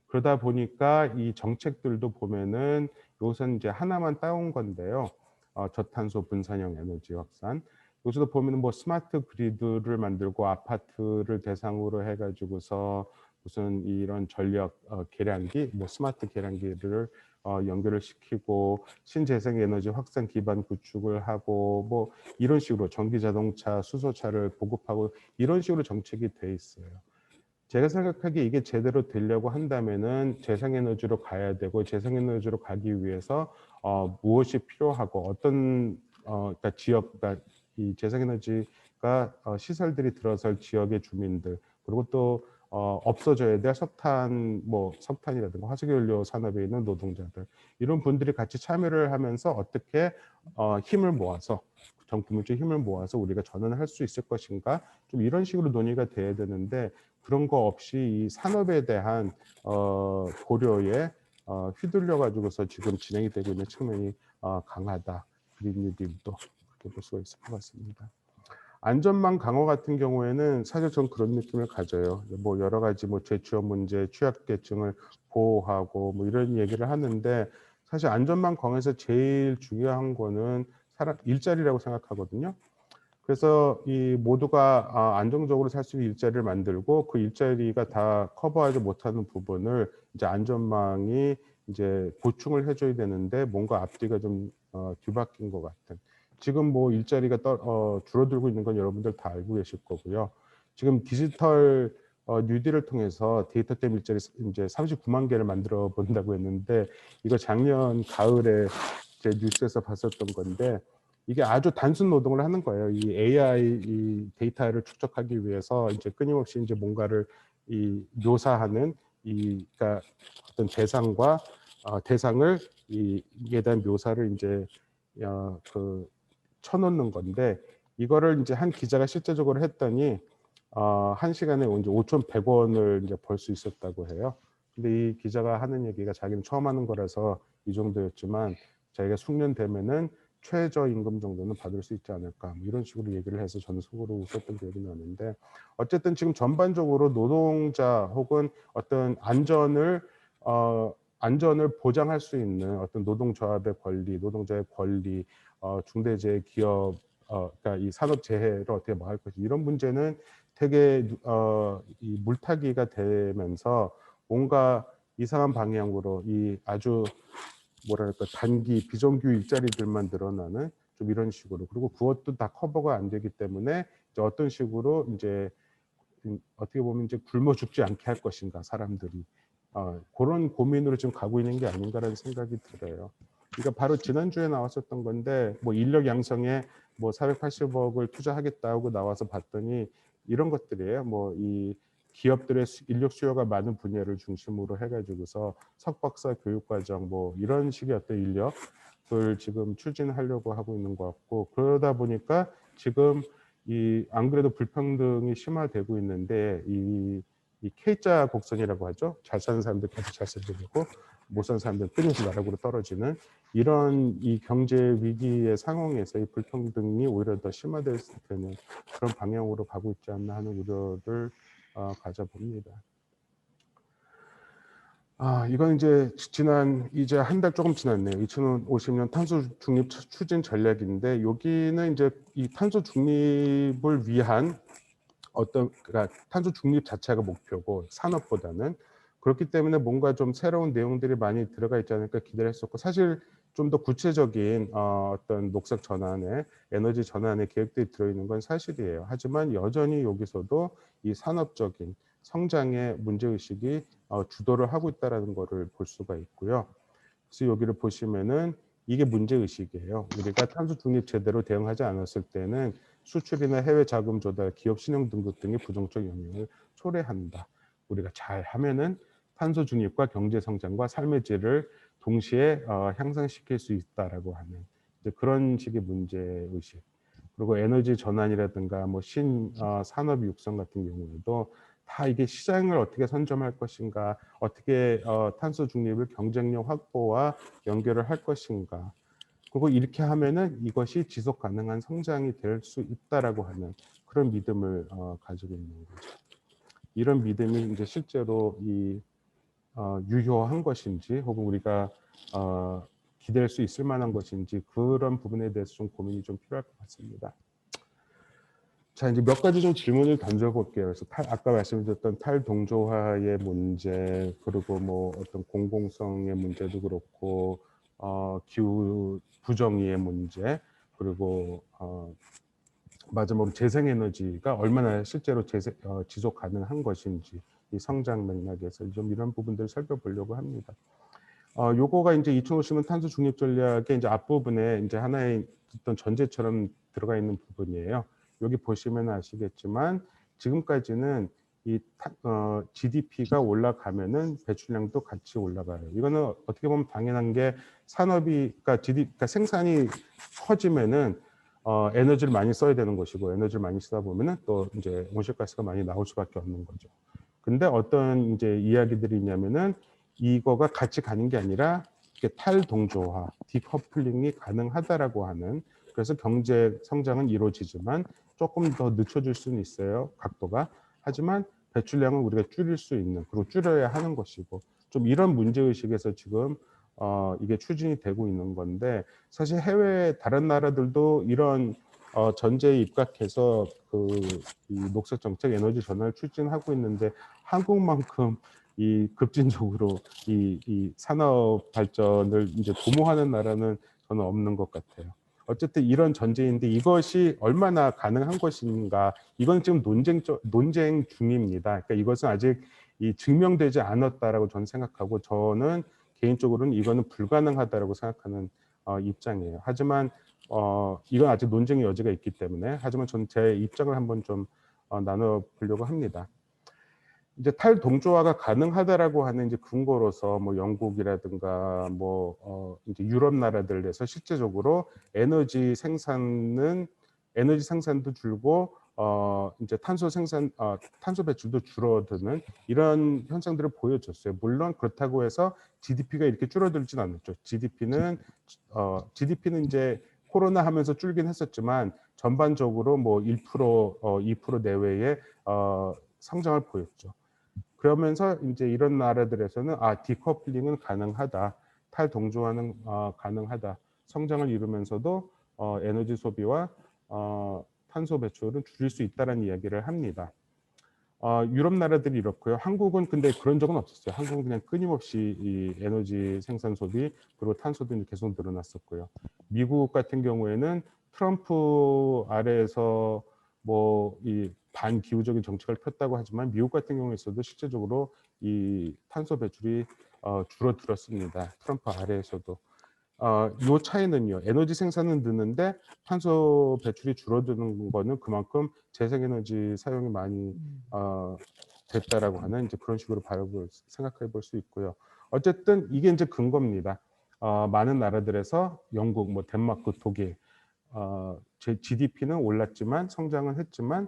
그러다 보니까 이 정책들도 보면은 요선 이제 하나만 따온 건데요. 저탄소 분산형 에너지 확산. 요새도 보면은 뭐 스마트 그리드를 만들고 아파트를 대상으로 해가지고서 무슨 이런 전력 계량기, 뭐 스마트 계량기를 연결을 시키고 신재생 에너지 확산 기반 구축을 하고, 뭐 이런 식으로 전기 자동차, 수소차를 보급하고, 이런 식으로 정책이 돼 있어요. 제가 생각하기에 이게 제대로 되려고 한다면은 재생에너지로 가야 되고, 재생에너지로 가기 위해서 무엇이 필요하고, 어떤 그러니까 그러니까 이 재생에너지가 시설들이 들어설 지역의 주민들, 그리고 또 없어져야 될 석탄이라든가 화석연료 산업에 있는 노동자들, 이런 분들이 같이 참여를 하면서 어떻게 힘을 모아서, 정부문적 힘을 모아서 우리가 전환할 수 있을 것인가, 좀 이런 식으로 논의가 돼야 되는데, 그런 거 없이 이 산업에 대한 고려에 휘둘려 가지고서 지금 진행이 되고 있는 측면이 강하다. 그린 뉴딜도 그렇게 볼 수가 있을 것 같습니다. 안전망 강화 같은 경우에는 사실 전 그런 느낌을 가져요. 뭐 여러 가지 뭐 재취업 문제, 취약계층을 보호하고 뭐 이런 얘기를 하는데 사실 안전망 강화에서 제일 중요한 거는 사람 일자리라고 생각하거든요. 그래서 이 모두가 안정적으로 살 수 있는 일자리를 만들고 그 일자리가 다 커버하지 못하는 부분을 이제 안전망이 이제 보충을 해줘야 되는데 뭔가 앞뒤가 좀 뒤바뀐 것 같은. 지금 뭐 일자리가 줄어들고 있는 건 여러분들 다 알고 계실 거고요. 지금 디지털 뉴딜을 통해서 데이터템 일자리 이제 39만 개를 만들어 본다고 했는데 이거 작년 가을에 제 뉴스에서 봤었던 건데 이게 아주 단순 노동을 하는 거예요. 이 AI 이 데이터를 축적하기 위해서 이제 끊임없이 이제 뭔가를 이 묘사하는 그러니까 어떤 대상과 대상을 이에 대한 묘사를 이제 쳐놓는 건데 이거를 이제 한 기자가 실제적으로 했더니 한 시간에 이제 5,100원을 이제 벌 수 있었다고 해요. 근데 이 기자가 하는 얘기가 자기는 처음 하는 거라서 이 정도였지만 자기가 숙련되면은 최저임금 정도는 받을 수 있지 않을까 뭐 이런 식으로 얘기를 해서 저는 속으로 웃었던 기억이 나는데 어쨌든 지금 전반적으로 노동자 혹은 어떤 안전을 보장할 수 있는 어떤 노동조합의 권리, 노동자의 권리, 중대재해 기업 그러니까 이 산업재해를 어떻게 막을 것인지 이런 문제는 되게 이 물타기가 되면서 뭔가 이상한 방향으로 이 아주 뭐랄까 단기 비정규 일자리들만 늘어나는 좀 이런 식으로 그리고 그것도 다 커버가 안 되기 때문에 이제 어떤 식으로 이제 어떻게 보면 이제 굶어 죽지 않게 할 것인가 사람들이 그런 고민으로 지금 가고 있는 게 아닌가라는 생각이 들어요. 그러니까 바로 지난주에 나왔었던 건데 뭐 인력 양성에 뭐 480억을 투자하겠다고 나와서 봤더니 이런 것들이에요. 뭐 이 기업들의 인력 수요가 많은 분야를 중심으로 해가지고서 석박사 교육과정 뭐 이런 식의 어떤 인력을 지금 추진하려고 하고 있는 것 같고 그러다 보니까 지금 안 그래도 불평등이 심화되고 있는데 이 K자 곡선이라고 하죠. 잘 사는 사람들 계속 잘 살게 되고 못 사는 사람들 끊임없이 나락으로 떨어지는 이런 이 경제 위기의 상황에서 이 불평등이 오히려 더 심화될 수 있는 그런 방향으로 가고 있지 않나 하는 우려를 가져봅니다. 이건 이제 이제 한 달 조금 지났네요. 2050년 탄소 중립 추진 전략인데 여기는 이제 이 탄소 중립을 위한 그러니까 탄소 중립 자체가 목표고 산업보다는 그렇기 때문에 뭔가 좀 새로운 내용들이 많이 들어가 있지 않을까 기대를 했었고 사실 좀 더 구체적인 어떤 녹색 전환에 에너지 전환의 계획들이 들어있는 건 사실이에요. 하지만 여전히 여기서도 이 산업적인 성장의 문제의식이 주도를 하고 있다는 것을 볼 수가 있고요. 그래서 여기를 보시면은 이게 문제의식이에요. 우리가 탄소 중립 제대로 대응하지 않았을 때는 수출이나 해외 자금 조달, 기업 신용 등급 등의 부정적 영향을 초래한다. 우리가 잘 하면은 탄소 중립과 경제 성장과 삶의 질을 동시에 향상시킬 수 있다라고 하는 이제 그런 식의 문제의식. 그리고 에너지 전환이라든가 뭐 산업 육성 같은 경우에도 다 이게 시장을 어떻게 선점할 것인가, 어떻게 탄소 중립을 경쟁력 확보와 연결을 할 것인가. 그리고 이렇게 하면은 이것이 지속 가능한 성장이 될 수 있다라고 하는 그런 믿음을 가지고 있는 거죠. 이런 믿음이 이제 실제로 유효한 것인지 혹은 우리가 기댈 수 있을 만한 것인지 그런 부분에 대해서 좀 고민이 좀 필요할 것 같습니다. 자, 이제 몇 가지 좀 질문을 던져볼게요. 그래서 아까 말씀드렸던 탈동조화의 문제, 그리고 뭐 어떤 공공성의 문제도 그렇고, 기후 부정의의 문제, 그리고 마지막으로 재생에너지가 얼마나 실제로 지속 가능한 것인지 이 성장 맥락에서 좀 이런 부분들을 살펴보려고 합니다. 요거가 이제 2050년 탄소 중립 전략의 이제 앞부분에 이제 하나의 어떤 전제처럼 들어가 있는 부분이에요. 여기 보시면 아시겠지만 지금까지는 GDP가 올라가면은 배출량도 같이 올라가요. 이거는 어떻게 보면 당연한 게 산업이 그러니까 생산이 커지면은 에너지를 많이 써야 되는 것이고 에너지를 많이 쓰다 보면은 또 이제 온실가스가 많이 나올 수밖에 없는 거죠. 근데 어떤 이제 이야기들이 있냐면은 이거가 같이 가는 게 아니라 이렇게 탈동조화, 디커플링이 가능하다라고 하는, 그래서 경제 성장은 이루어지지만 조금 더 늦춰질 수는 있어요, 각도가. 하지만 배출량은 우리가 줄일 수 있는, 그리고 줄여야 하는 것이고, 좀 이런 문제의식에서 지금 이게 추진이 되고 있는 건데, 사실 해외 다른 나라들도 이런 전제에 입각해서 이 녹색 정책 에너지 전환을 추진하고 있는데, 한국만큼 이 급진적으로 이 산업 발전을 이제 도모하는 나라는 저는 없는 것 같아요. 어쨌든 이런 전제인데 이것이 얼마나 가능한 것인가, 이건 지금 논쟁 중입니다. 그러니까 이것은 아직 증명되지 않았다라고 저는 생각하고, 저는 개인적으로는 이거는 불가능하다라고 생각하는 입장이에요. 하지만 이건 아직 논쟁의 여지가 있기 때문에, 하지만 저는 제 입장을 한번 좀 나눠보려고 합니다. 이제 탈동조화가 가능하다라고 하는 이제 근거로서 뭐 영국이라든가 뭐 이제 유럽 나라들에서 실제적으로 에너지 생산도 줄고 이제 탄소 배출도 줄어드는 이런 현상들을 보여줬어요. 물론 그렇다고 해서 GDP가 이렇게 줄어들지는 않았죠. GDP는 이제 코로나 하면서 줄긴 했었지만 전반적으로 뭐 1%, 2% 내외의 성장을 보였죠. 그러면서 이제 이런 나라들에서는 디커플링은 가능하다, 탈동조화는 가능하다, 성장을 이루면서도 에너지 소비와 탄소 배출은 줄일 수 있다는 이야기를 합니다. 유럽 나라들이 이렇고요. 한국은 근데 그런 적은 없었어요. 한국은 그냥 끊임없이 이 에너지 생산 소비 그리고 탄소도 계속 늘어났었고요. 미국 같은 경우에는 트럼프 아래에서 뭐 이 반기후적인 정책을 폈다고 하지만 미국 같은 경우에서도 실제적으로 이 탄소 배출이 줄어들었습니다. 트럼프 아래에서도. 요 차이는요. 에너지 생산은 느는데 탄소 배출이 줄어드는 거는 그만큼 재생에너지 사용이 많이 됐다라고 하는 이제 그런 식으로 생각해 볼 수 있고요. 어쨌든 이게 이제 근거입니다. 많은 나라들에서 영국, 뭐 덴마크, 독일 GDP는 올랐지만 성장은 했지만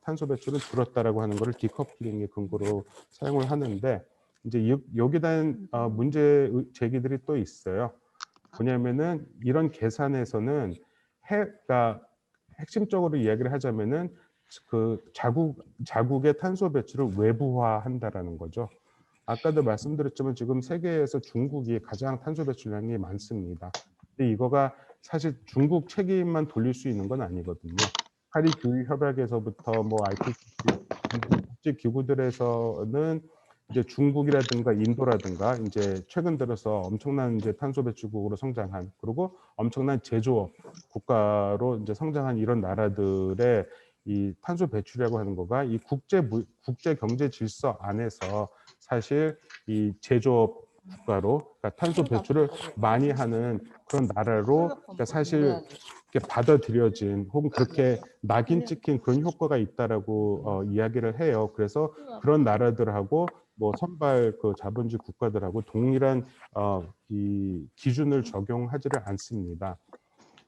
탄소 배출은 줄었다라고 하는 것을 디커플링의 근거로 사용을 하는데, 이제 여기에 대한 문제 제기들이 또 있어요. 뭐냐면은 이런 계산에서는 그러니까 핵심적으로 이야기를 하자면은 그 자국의 탄소 배출을 외부화한다라는 거죠. 아까도 말씀드렸지만 지금 세계에서 중국이 가장 탄소 배출량이 많습니다. 근데 이거가 사실 중국 책임만 돌릴 수 있는 건 아니거든요. 파리 교육 협약에서부터 뭐 IPCC 국제 기구들에서는 이제 중국이라든가 인도라든가 이제 최근 들어서 엄청난 이제 탄소 배출국으로 성장한, 그리고 엄청난 제조업 국가로 이제 성장한 이런 나라들의 이 탄소 배출이라고 하는 거가 이 국제 경제 질서 안에서 사실 이 제조업 국가로, 그러니까 탄소 배출을 많이 하는 그런 나라로, 그러니까 사실 이렇게 받아들여진 혹은 그렇게 낙인 찍힌 그런 효과가 있다라고 이야기를 해요. 그래서 그런 나라들하고 뭐 선발 그 자본주의 국가들하고 동일한 이 기준을 적용하지를 않습니다.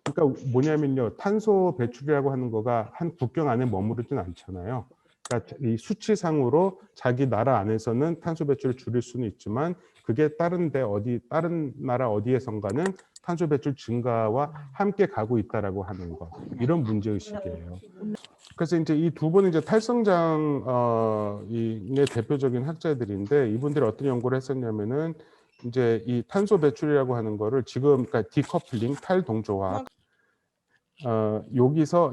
그러니까 뭐냐면요, 탄소 배출이라고 하는 거가 한 국경 안에 머무르진 않잖아요. 그러니까 이 수치상으로 자기 나라 안에서는 탄소 배출을 줄일 수는 있지만 그게 다른 나라 어디에선가는 탄소 배출 증가와 함께 가고 있다라고 하는 것, 이런 문제 의식이에요. 그래서 이제 이 두 분은 이제 탈성장의 대표적인 학자들인데, 이분들이 어떤 연구를 했었냐면은 이제 이 탄소 배출이라고 하는 거를 지금 그러니까 디커플링, 탈동조화, 여기서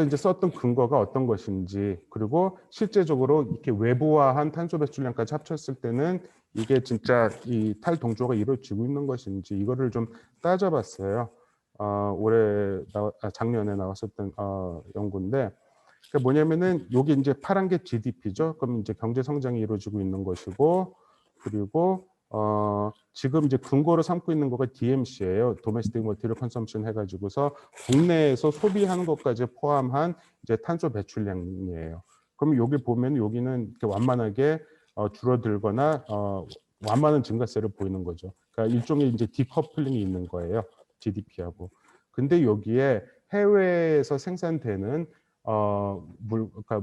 이제 썼던 근거가 어떤 것인지, 그리고 실제적으로 이렇게 외부화한 탄소 배출량까지 합쳤을 때는 이게 진짜 이 탈동조화가 이루어지고 있는 것인지, 이거를 좀 따져봤어요. 작년에 나왔었던 연구인데, 그러니까 뭐냐면은 여기 이제 파란 게 GDP죠. 그럼 이제 경제 성장이 이루어지고 있는 것이고, 그리고 지금 이제 근거로 삼고 있는 거가 DMC예요. Domestic Material Consumption 해가지고서 국내에서 소비하는 것까지 포함한 이제 탄소 배출량이에요. 그러면 여기 보면 여기는 이렇게 완만하게 줄어들거나 완만한 증가세를 보이는 거죠. 그러니까 일종의 이제 디커플링이 있는 거예요. GDP하고. 근데 여기에 해외에서 생산되는 그러니까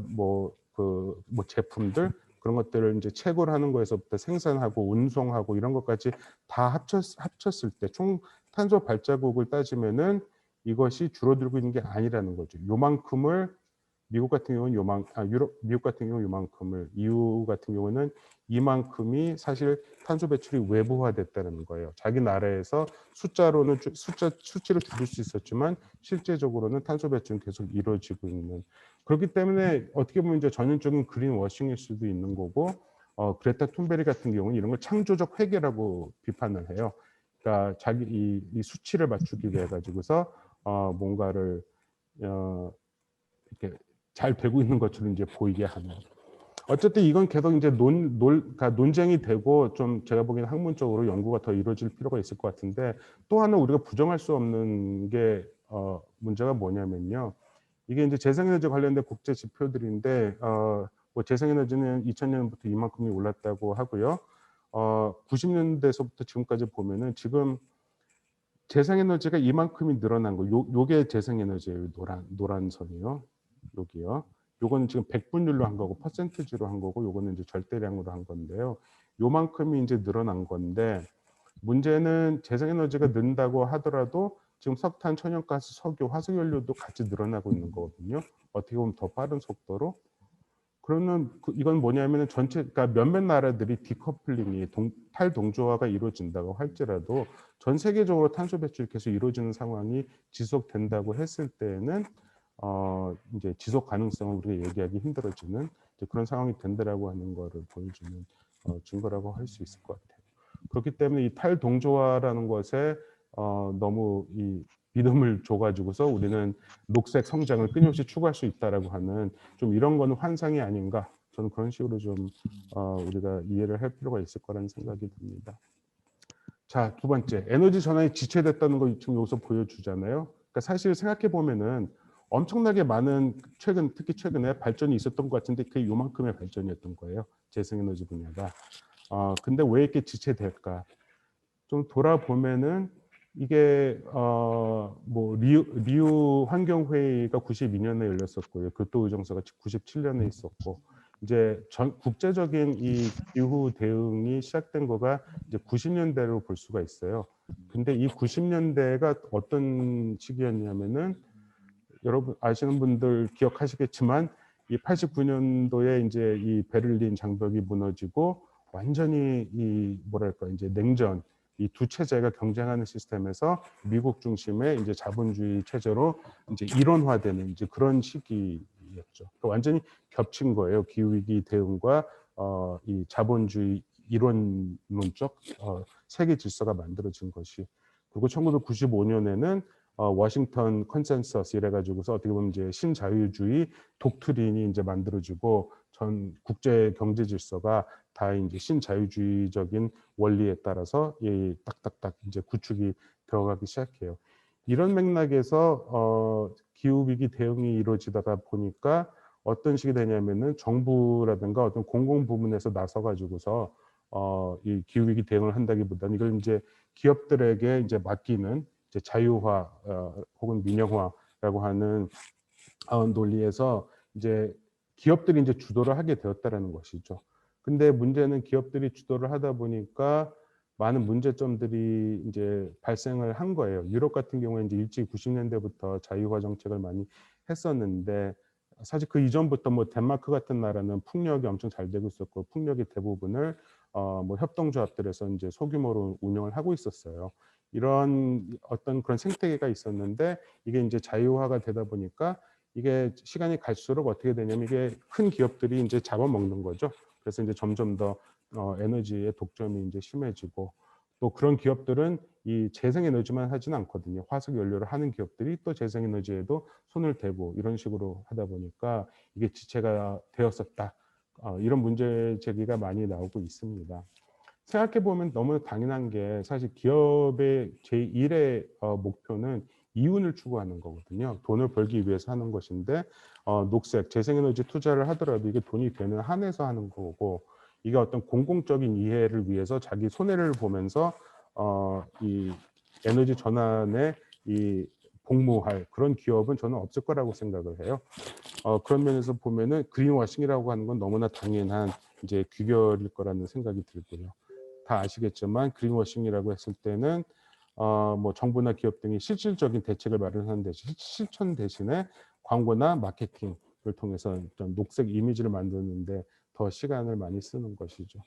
제품들, 그런 것들을 이제 채굴하는 거에서부터 생산하고 운송하고 이런 것까지 다 합쳤을 때 총 탄소 발자국을 따지면은 이것이 줄어들고 있는 게 아니라는 거죠. 요만큼을 미국 같은 경우는 미국 같은 경우 요만큼을, EU 같은 경우는 이만큼이 사실 탄소 배출이 외부화됐다는 거예요. 자기 나라에서 숫자로는 수치를 줄일 수 있었지만 실제적으로는 탄소 배출은 계속 이루어지고 있는. 그렇기 때문에 어떻게 보면 이제 전형적인 그린 워싱일 수도 있는 거고, 그레타 툰베리 같은 경우는 이런 걸 창조적 회계라고 비판을 해요. 그러니까 자기 이 수치를 맞추기 위해 가지고서 뭔가를 이렇게 잘 되고 있는 것처럼 이제 보이게 하는. 어쨌든 이건 계속 이제 그러니까 논쟁이 되고 좀 제가 보기에는 학문적으로 연구가 더 이루어질 필요가 있을 것 같은데, 또 하나 우리가 부정할 수 없는 게 문제가 뭐냐면요. 이게 이제 재생에너지 관련된 국제 지표들인데 뭐 재생에너지는 2000년부터 이만큼이 올랐다고 하고요. 90년대서부터 지금까지 보면은 지금 재생에너지가 이만큼이 늘어난 거, 요게 재생에너지예요. 노란 선이요. 여기요. 요거는 지금 백분율로 한 거고 퍼센티지로 한 거고, 요거는 이제 절대량으로 한 건데요. 요만큼이 이제 늘어난 건데, 문제는 재생에너지가 는다고 하더라도 지금 석탄, 천연가스, 석유, 화석연료도 같이 늘어나고 있는 거거든요. 어떻게 보면 더 빠른 속도로. 그러면 이건 뭐냐면은 그러니까 몇몇 나라들이 디커플링이 탈동조화가 이루어진다고 할지라도 전 세계적으로 탄소 배출이 계속 이루어지는 상황이 지속된다고 했을 때에는 이제 지속 가능성을 우리가 얘기하기 힘들어지는 이제 그런 상황이 된다라고 하는 거를 보여주는 증거라고 할 수 있을 것 같아요. 그렇기 때문에 이 탈동조화라는 것에 너무 이 믿음을 줘가지고서 우리는 녹색 성장을 끊임없이 추구할 수 있다라고 하는 좀 이런 거는 환상이 아닌가, 저는 그런 식으로 좀 우리가 이해를 할 필요가 있을 거라는 생각이 듭니다. 자, 두 번째, 에너지 전환이 지체됐다는 걸 지금 여기서 보여주잖아요. 그러니까 사실 생각해 보면은 엄청나게 많은 특히 최근에 발전이 있었던 것 같은데 그게 요만큼의 발전이었던 거예요. 재생에너지 분야가. 근데 왜 이렇게 지체될까? 좀 돌아보면은 이게 뭐 리우 환경회의가 92년에 열렸었고요. 교토의정서가 97년에 있었고, 이제 국제적인 이 기후 대응이 시작된 거가 이제 90년대로 볼 수가 있어요. 근데 이 90년대가 어떤 시기였냐면은 여러분 아시는 분들 기억하시겠지만 이 89년도에 이제 이 베를린 장벽이 무너지고 완전히 이 뭐랄까 이제 냉전, 이 두 체제가 경쟁하는 시스템에서 미국 중심의 이제 자본주의 체제로 이제 이론화되는 이제 그런 시기였죠. 그러니까 완전히 겹친 거예요. 기후 위기 대응과 이 자본주의 이론론적 세계 질서가 만들어진 것이. 그리고 1995년에는 워싱턴 컨센서스 이래가지고서 어떻게 보면 이제 신자유주의 독트린이 이제 만들어지고 전 국제 경제 질서가 다 이제 신자유주의적인 원리에 따라서 딱딱딱 이제 구축이 되어가기 시작해요. 이런 맥락에서 기후 위기 대응이 이루어지다가 보니까 어떤 식이 되냐면은 정부라든가 어떤 공공 부문에서 나서 가지고서 이 기후 위기 대응을 한다기보다는 이걸 이제 기업들에게 이제 맡기는 이제 자유화 혹은 민영화라고 하는 논리에서 이제 기업들이 이제 주도를 하게 되었다라는 것이죠. 근데 문제는 기업들이 주도를 하다 보니까 많은 문제점들이 이제 발생을 한 거예요. 유럽 같은 경우에 이제 일찍 90년대부터 자유화 정책을 많이 했었는데, 사실 그 이전부터 뭐 덴마크 같은 나라는 풍력이 엄청 잘 되고 있었고, 풍력의 대부분을 뭐 협동조합들에서 이제 소규모로 운영을 하고 있었어요. 이런 어떤 그런 생태계가 있었는데, 이게 이제 자유화가 되다 보니까 이게 시간이 갈수록 어떻게 되냐면 이게 큰 기업들이 이제 잡아먹는 거죠. 그래서 이제 점점 더 에너지의 독점이 이제 심해지고, 또 그런 기업들은 이 재생에너지만 하지는 않거든요. 화석 연료를 하는 기업들이 또 재생에너지에도 손을 대고 이런 식으로 하다 보니까 이게 지체가 되었었다. 이런 문제 제기가 많이 나오고 있습니다. 생각해 보면 너무 당연한 게 사실 기업의 제1의 목표는 이윤을 추구하는 거거든요. 돈을 벌기 위해서 하는 것인데 녹색, 재생에너지 투자를 하더라도 이게 돈이 되는 한에서 하는 거고, 이게 어떤 공공적인 이해를 위해서 자기 손해를 보면서 이 에너지 전환에 이 복무할 그런 기업은 저는 없을 거라고 생각을 해요. 그런 면에서 보면은 그린워싱이라고 하는 건 너무나 당연한 이제 귀결일 거라는 생각이 들고요. 다 아시겠지만 그린워싱이라고 했을 때는 뭐 정부나 기업 등이 실질적인 대책을 마련하는 대신 실천 대신에 광고나 마케팅을 통해서 어떤 녹색 이미지를 만드는데 더 시간을 많이 쓰는 것이죠.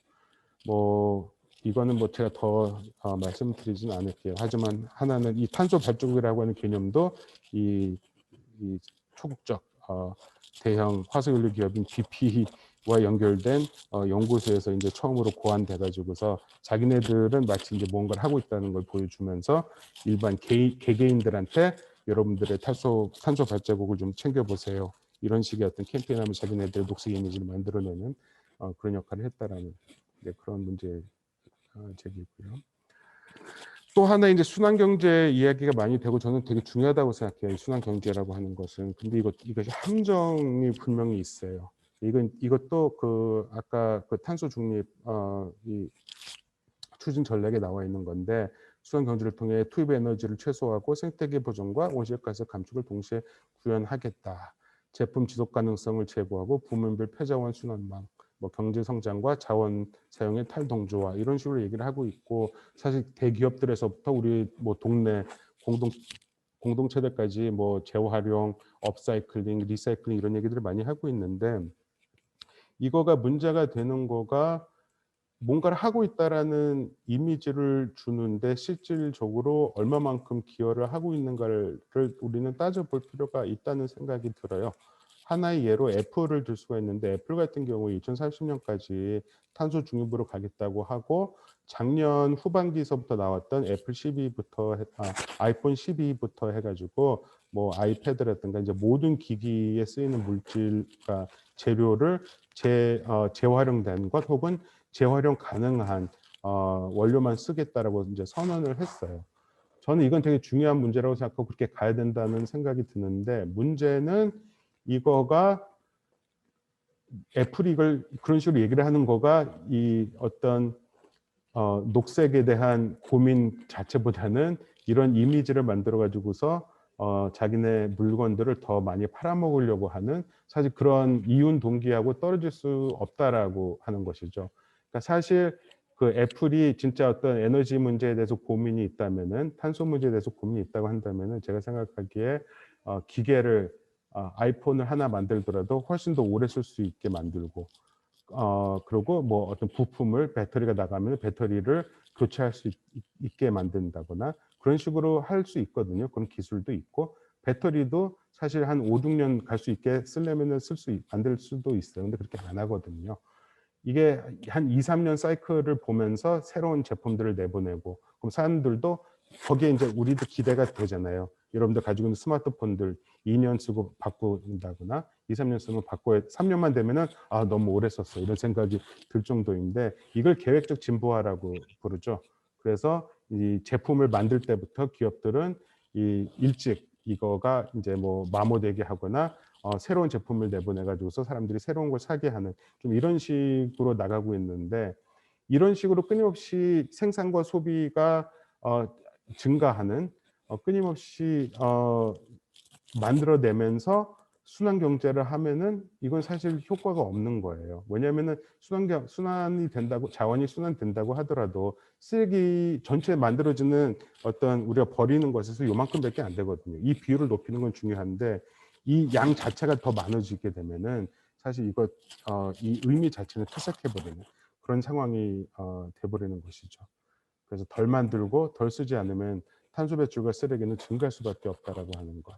뭐 이거는 뭐 제가 더 말씀드리진 않을게요. 하지만 하나는 이 탄소 발자국이라고 하는 개념도 이 초국적 대형 화석연료 기업인 BP와 연결된 연구소에서 이제 처음으로 고안돼 가지고서 자기네들은 마치 이제 뭔가를 하고 있다는 걸 보여주면서 일반 개개인들한테 여러분들의 탄소 발자국을 좀 챙겨보세요. 이런 식의 어떤 캠페인하면 자기네들의 녹색 이미지를 만들어내는 그런 역할을 했다라는 그런 문제 제기고요. 또 하나 이제 순환 경제 이야기가 많이 되고 저는 되게 중요하다고 생각해요. 순환 경제라고 하는 것은. 근데 이것이 함정이 분명히 있어요. 이것도 그 아까 그 탄소 중립 이 추진 전략에 나와 있는 건데 순환 경제를 통해 투입 에너지를 최소화하고 생태계 보존과 온실가스 감축을 동시에 구현하겠다. 제품 지속 가능성을 제고하고 부문별 폐자원 순환망, 뭐 경제 성장과 자원 사용의 탈동조화 이런 식으로 얘기를 하고 있고 사실 대기업들에서부터 우리 뭐 동네 공동체들까지 뭐 재활용, 업사이클링, 리사이클링 이런 얘기들을 많이 하고 있는데 이거가 문제가 되는 거가 뭔가를 하고 있다라는 이미지를 주는데 실질적으로 얼마만큼 기여를 하고 있는가를 우리는 따져볼 필요가 있다는 생각이 들어요. 하나의 예로 애플을 들 수가 있는데 애플 같은 경우에 2030년까지 탄소 중립으로 가겠다고 하고 작년 후반기서부터 나왔던 애플 12부터 아이폰 12부터 해가지고 뭐 아이패드라든가 이제 모든 기기에 쓰이는 물질과 재료를 재활용된 것 혹은 재활용 가능한 원료만 쓰겠다라고 이제 선언을 했어요. 저는 이건 되게 중요한 문제라고 생각하고 그렇게 가야 된다는 생각이 드는데 문제는 이거가 애플이 이걸 그런 식으로 얘기를 하는 거가 이 어떤 녹색에 대한 고민 자체보다는 이런 이미지를 만들어 가지고서 자기네 물건들을 더 많이 팔아먹으려고 하는 사실 그런 이윤 동기하고 떨어질 수 없다라고 하는 것이죠. 그러니까 사실 그 애플이 진짜 어떤 에너지 문제에 대해서 고민이 있다면은 탄소 문제에 대해서 고민이 있다고 한다면은 제가 생각하기에 기계를 아이폰을 하나 만들더라도 훨씬 더 오래 쓸 수 있게 만들고 그리고 뭐 어떤 부품을 배터리가 나가면 배터리를 교체할 수 있게 만든다거나 그런 식으로 할 수 있거든요. 그런 기술도 있고 배터리도 사실 한 5, 6년 갈 수 있게 쓰려면은 만들 수도 있어요. 근데 그렇게 안 하거든요. 이게 한 2, 3년 사이클을 보면서 새로운 제품들을 내보내고 그럼 사람들도 거기에 이제 우리도 기대가 되잖아요. 여러분들 가지고 있는 스마트폰들 2년 쓰고 바꾼다거나 2, 3년 쓰면 바꿔야 3년만 되면은 너무 오래 썼어 이런 생각이 들 정도인데 이걸 계획적 진보화라고 부르죠. 그래서 이 제품을 만들 때부터 기업들은 이 일찍 이거가 이제 뭐 마모되게 하거나 새로운 제품을 내보내 가지고서 사람들이 새로운 걸 사게 하는 좀 이런 식으로 나가고 있는데 이런 식으로 끊임없이 생산과 소비가 증가하는 끊임없이 만들어내면서 순환 경제를 하면은 이건 사실 효과가 없는 거예요. 왜냐하면은 순환이 된다고 자원이 순환된다고 하더라도 쓰레기 전체 만들어지는 어떤 우리가 버리는 것에서 요만큼밖에 안 되거든요. 이 비율을 높이는 건 중요한데 이 양 자체가 더 많아지게 되면은 사실 이 의미 자체는 퇴색해 버리는 그런 상황이 돼버리는 것이죠. 그래서 덜 만들고 덜 쓰지 않으면 탄소 배출과 쓰레기는 증가할 수밖에 없다라고 하는 것.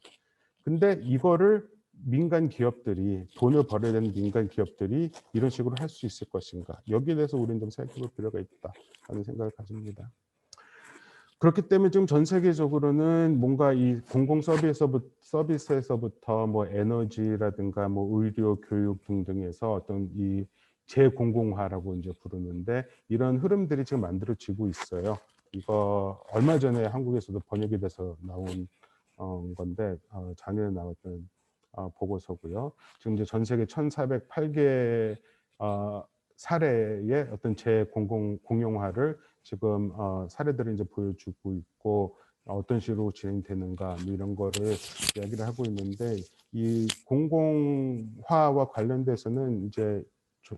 근데 이거를 민간 기업들이 돈을 벌어야 되는 민간 기업들이 이런 식으로 할 수 있을 것인가? 여기에 대해서 우리는 좀 생각해 볼 필요가 있다 하는 생각을 가집니다. 그렇기 때문에 지금 전 세계적으로는 뭔가 이 공공 서비스에서부터 뭐 에너지라든가 뭐 의료, 교육 등등에서 어떤 이 재공공화라고 이제 부르는데 이런 흐름들이 지금 만들어지고 있어요. 이거 얼마 전에 한국에서도 번역이 돼서 나온 건데 작년에 나왔던 보고서고요. 지금 이제 전 세계 1,408개 사례의 어떤 공용화를 지금 사례들을 이제 보여주고 있고 어떤 식으로 진행되는가 뭐 이런 거를 이야기를 하고 있는데 이 공공화와 관련돼서는 이제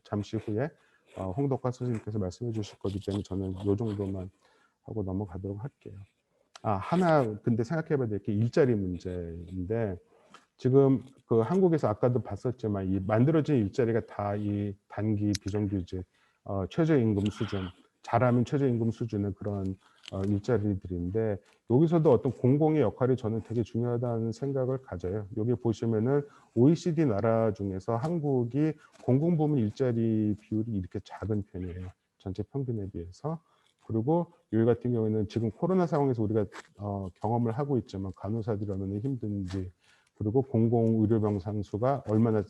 잠시 후에 홍덕화 선생님께서 말씀해 주실 거기 때문에 저는 요 정도만 하고 넘어가도록 할게요. 하나 근데 생각해 봐야 될 게 일자리 문제인데 지금 그 한국에서 아까도 봤었지만 이 만들어진 일자리가 다 이 단기 비정규직 최저임금 수준, 잘하면 최저임금 수준의 그런 일자리들인데 여기서도 어떤 공공의 역할이 저는 되게 중요하다는 생각을 가져요. 여기 보시면은 OECD 나라 중에서 한국이 공공부문 일자리 비율이 이렇게 작은 편이에요. 전체 평균에 비해서. 그리고 여기 같은 경우에는 지금 코로나 상황에서 우리가 경험을 하고 있지만 간호사들이 얼마나 힘든지 그리고 공공의료병 상수가 얼마나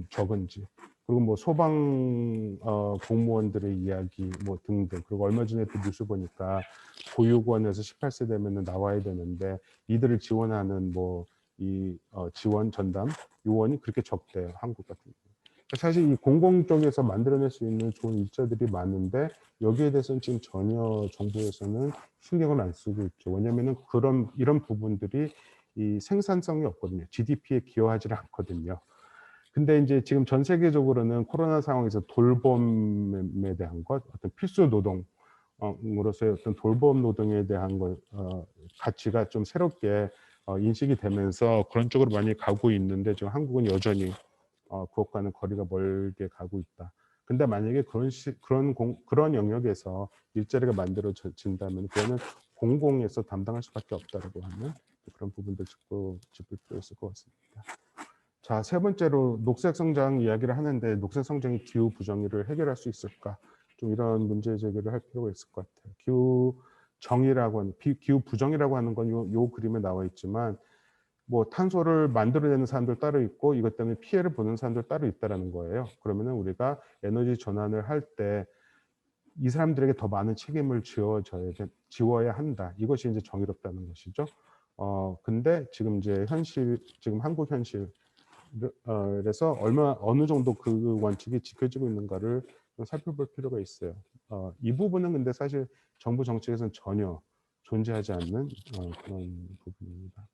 적은지 그리고 뭐 소방 공무원들의 이야기 뭐 등등 그리고 얼마 전에 또 뉴스 보니까 보육원에서 18세 되면은 나와야 되는데 이들을 지원하는 뭐 이 지원 전담 요원이 그렇게 적대요 한국 같은 경우. 사실 이 공공 쪽에서 만들어낼 수 있는 좋은 일자들이 많은데 여기에 대해서는 지금 전혀 정부에서는 신경을 안 쓰고 있죠. 왜냐하면은 이런 부분들이 이 생산성이 없거든요. GDP에 기여하지 않거든요. 근데 이제 지금 전 세계적으로는 코로나 상황에서 돌봄에 대한 것, 어떤 필수 노동, 으로서의 어떤 돌봄 노동에 대한 것, 가치가 좀 새롭게 인식이 되면서 그런 쪽으로 많이 가고 있는데 지금 한국은 여전히 그것과는 거리가 멀게 가고 있다. 근데 만약에 그런 영역에서 일자리가 만들어진다면 그거는 공공에서 담당할 수밖에 없다라고 하는 그런 부분도 짚을 필요 있을 것 같습니다. 자, 세 번째로 녹색 성장 이야기를 하는데 녹색 성장이 기후 부정의를 해결할 수 있을까? 좀 이런 문제 제기를 할 필요가 있을 것 같아요. 기후 부정이라고 하는 건 요 그림에 나와 있지만 뭐 탄소를 만들어내는 사람들 따로 있고 이것 때문에 피해를 보는 사람들 따로 있다라는 거예요. 그러면은 우리가 에너지 전환을 할 때 이 사람들에게 더 많은 책임을 지워야 한다. 이것이 이제 정의롭다는 것이죠. 근데 지금 지금 한국 현실 그래서 어느 정도 그 원칙이 지켜지고 있는가를 좀 살펴볼 필요가 있어요. 이 부분은 근데 사실 정부 정책에서는 전혀 존재하지 않는 그런 부분입니다.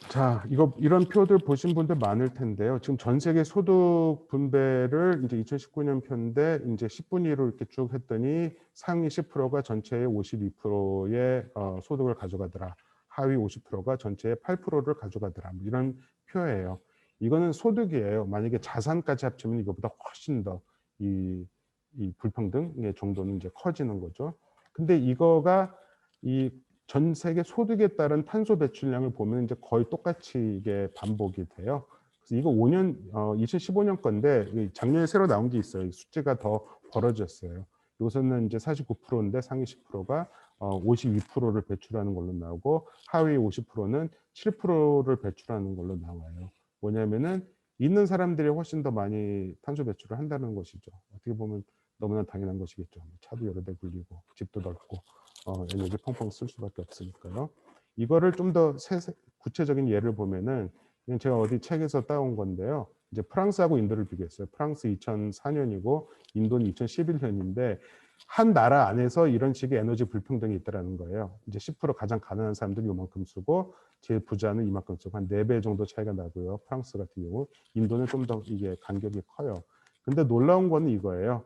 자, 이런 표들 보신 분들 많을 텐데요. 지금 전 세계 소득 분배를 이제 2019년 표인데 이제 10분위 로 이렇게 쭉 했더니 상위 10%가 전체의 52%의 소득을 가져가더라. 하위 50%가 전체의 8%를 가져가더라. 뭐 이런 표예요. 이거는 소득이에요. 만약에 자산까지 합치면 이거보다 훨씬 더 이 불평등의 정도는 이제 커지는 거죠. 근데 이거가 이 전 세계 소득에 따른 탄소 배출량을 보면 이제 거의 똑같이 이게 반복이 돼요. 그래서 이거 2015년 건데 작년에 새로 나온 게 있어요. 숫자가 더 벌어졌어요. 여기서는 이제 49%인데 상위 10%가 52%를 배출하는 걸로 나오고 하위 50%는 7%를 배출하는 걸로 나와요. 뭐냐면은 있는 사람들이 훨씬 더 많이 탄소 배출을 한다는 것이죠. 어떻게 보면 너무나 당연한 것이겠죠. 차도 여러 대 굴리고 집도 넓고 에너지 펑펑 쓸 수밖에 없으니까요. 이거를 좀 더 구체적인 예를 보면은 그냥 제가 어디 책에서 따온 건데요. 이제 프랑스하고 인도를 비교했어요. 프랑스 2004년이고 인도는 2011년인데 한 나라 안에서 이런 식의 에너지 불평등이 있다라는 거예요. 이제 10% 가장 가난한 사람들이 이만큼 쓰고 제일 부자는 이만큼 쓰고 한 4배 정도 차이가 나고요. 프랑스 같은 경우 인도는 좀 더 이게 간격이 커요. 근데 놀라운 거는 이거예요.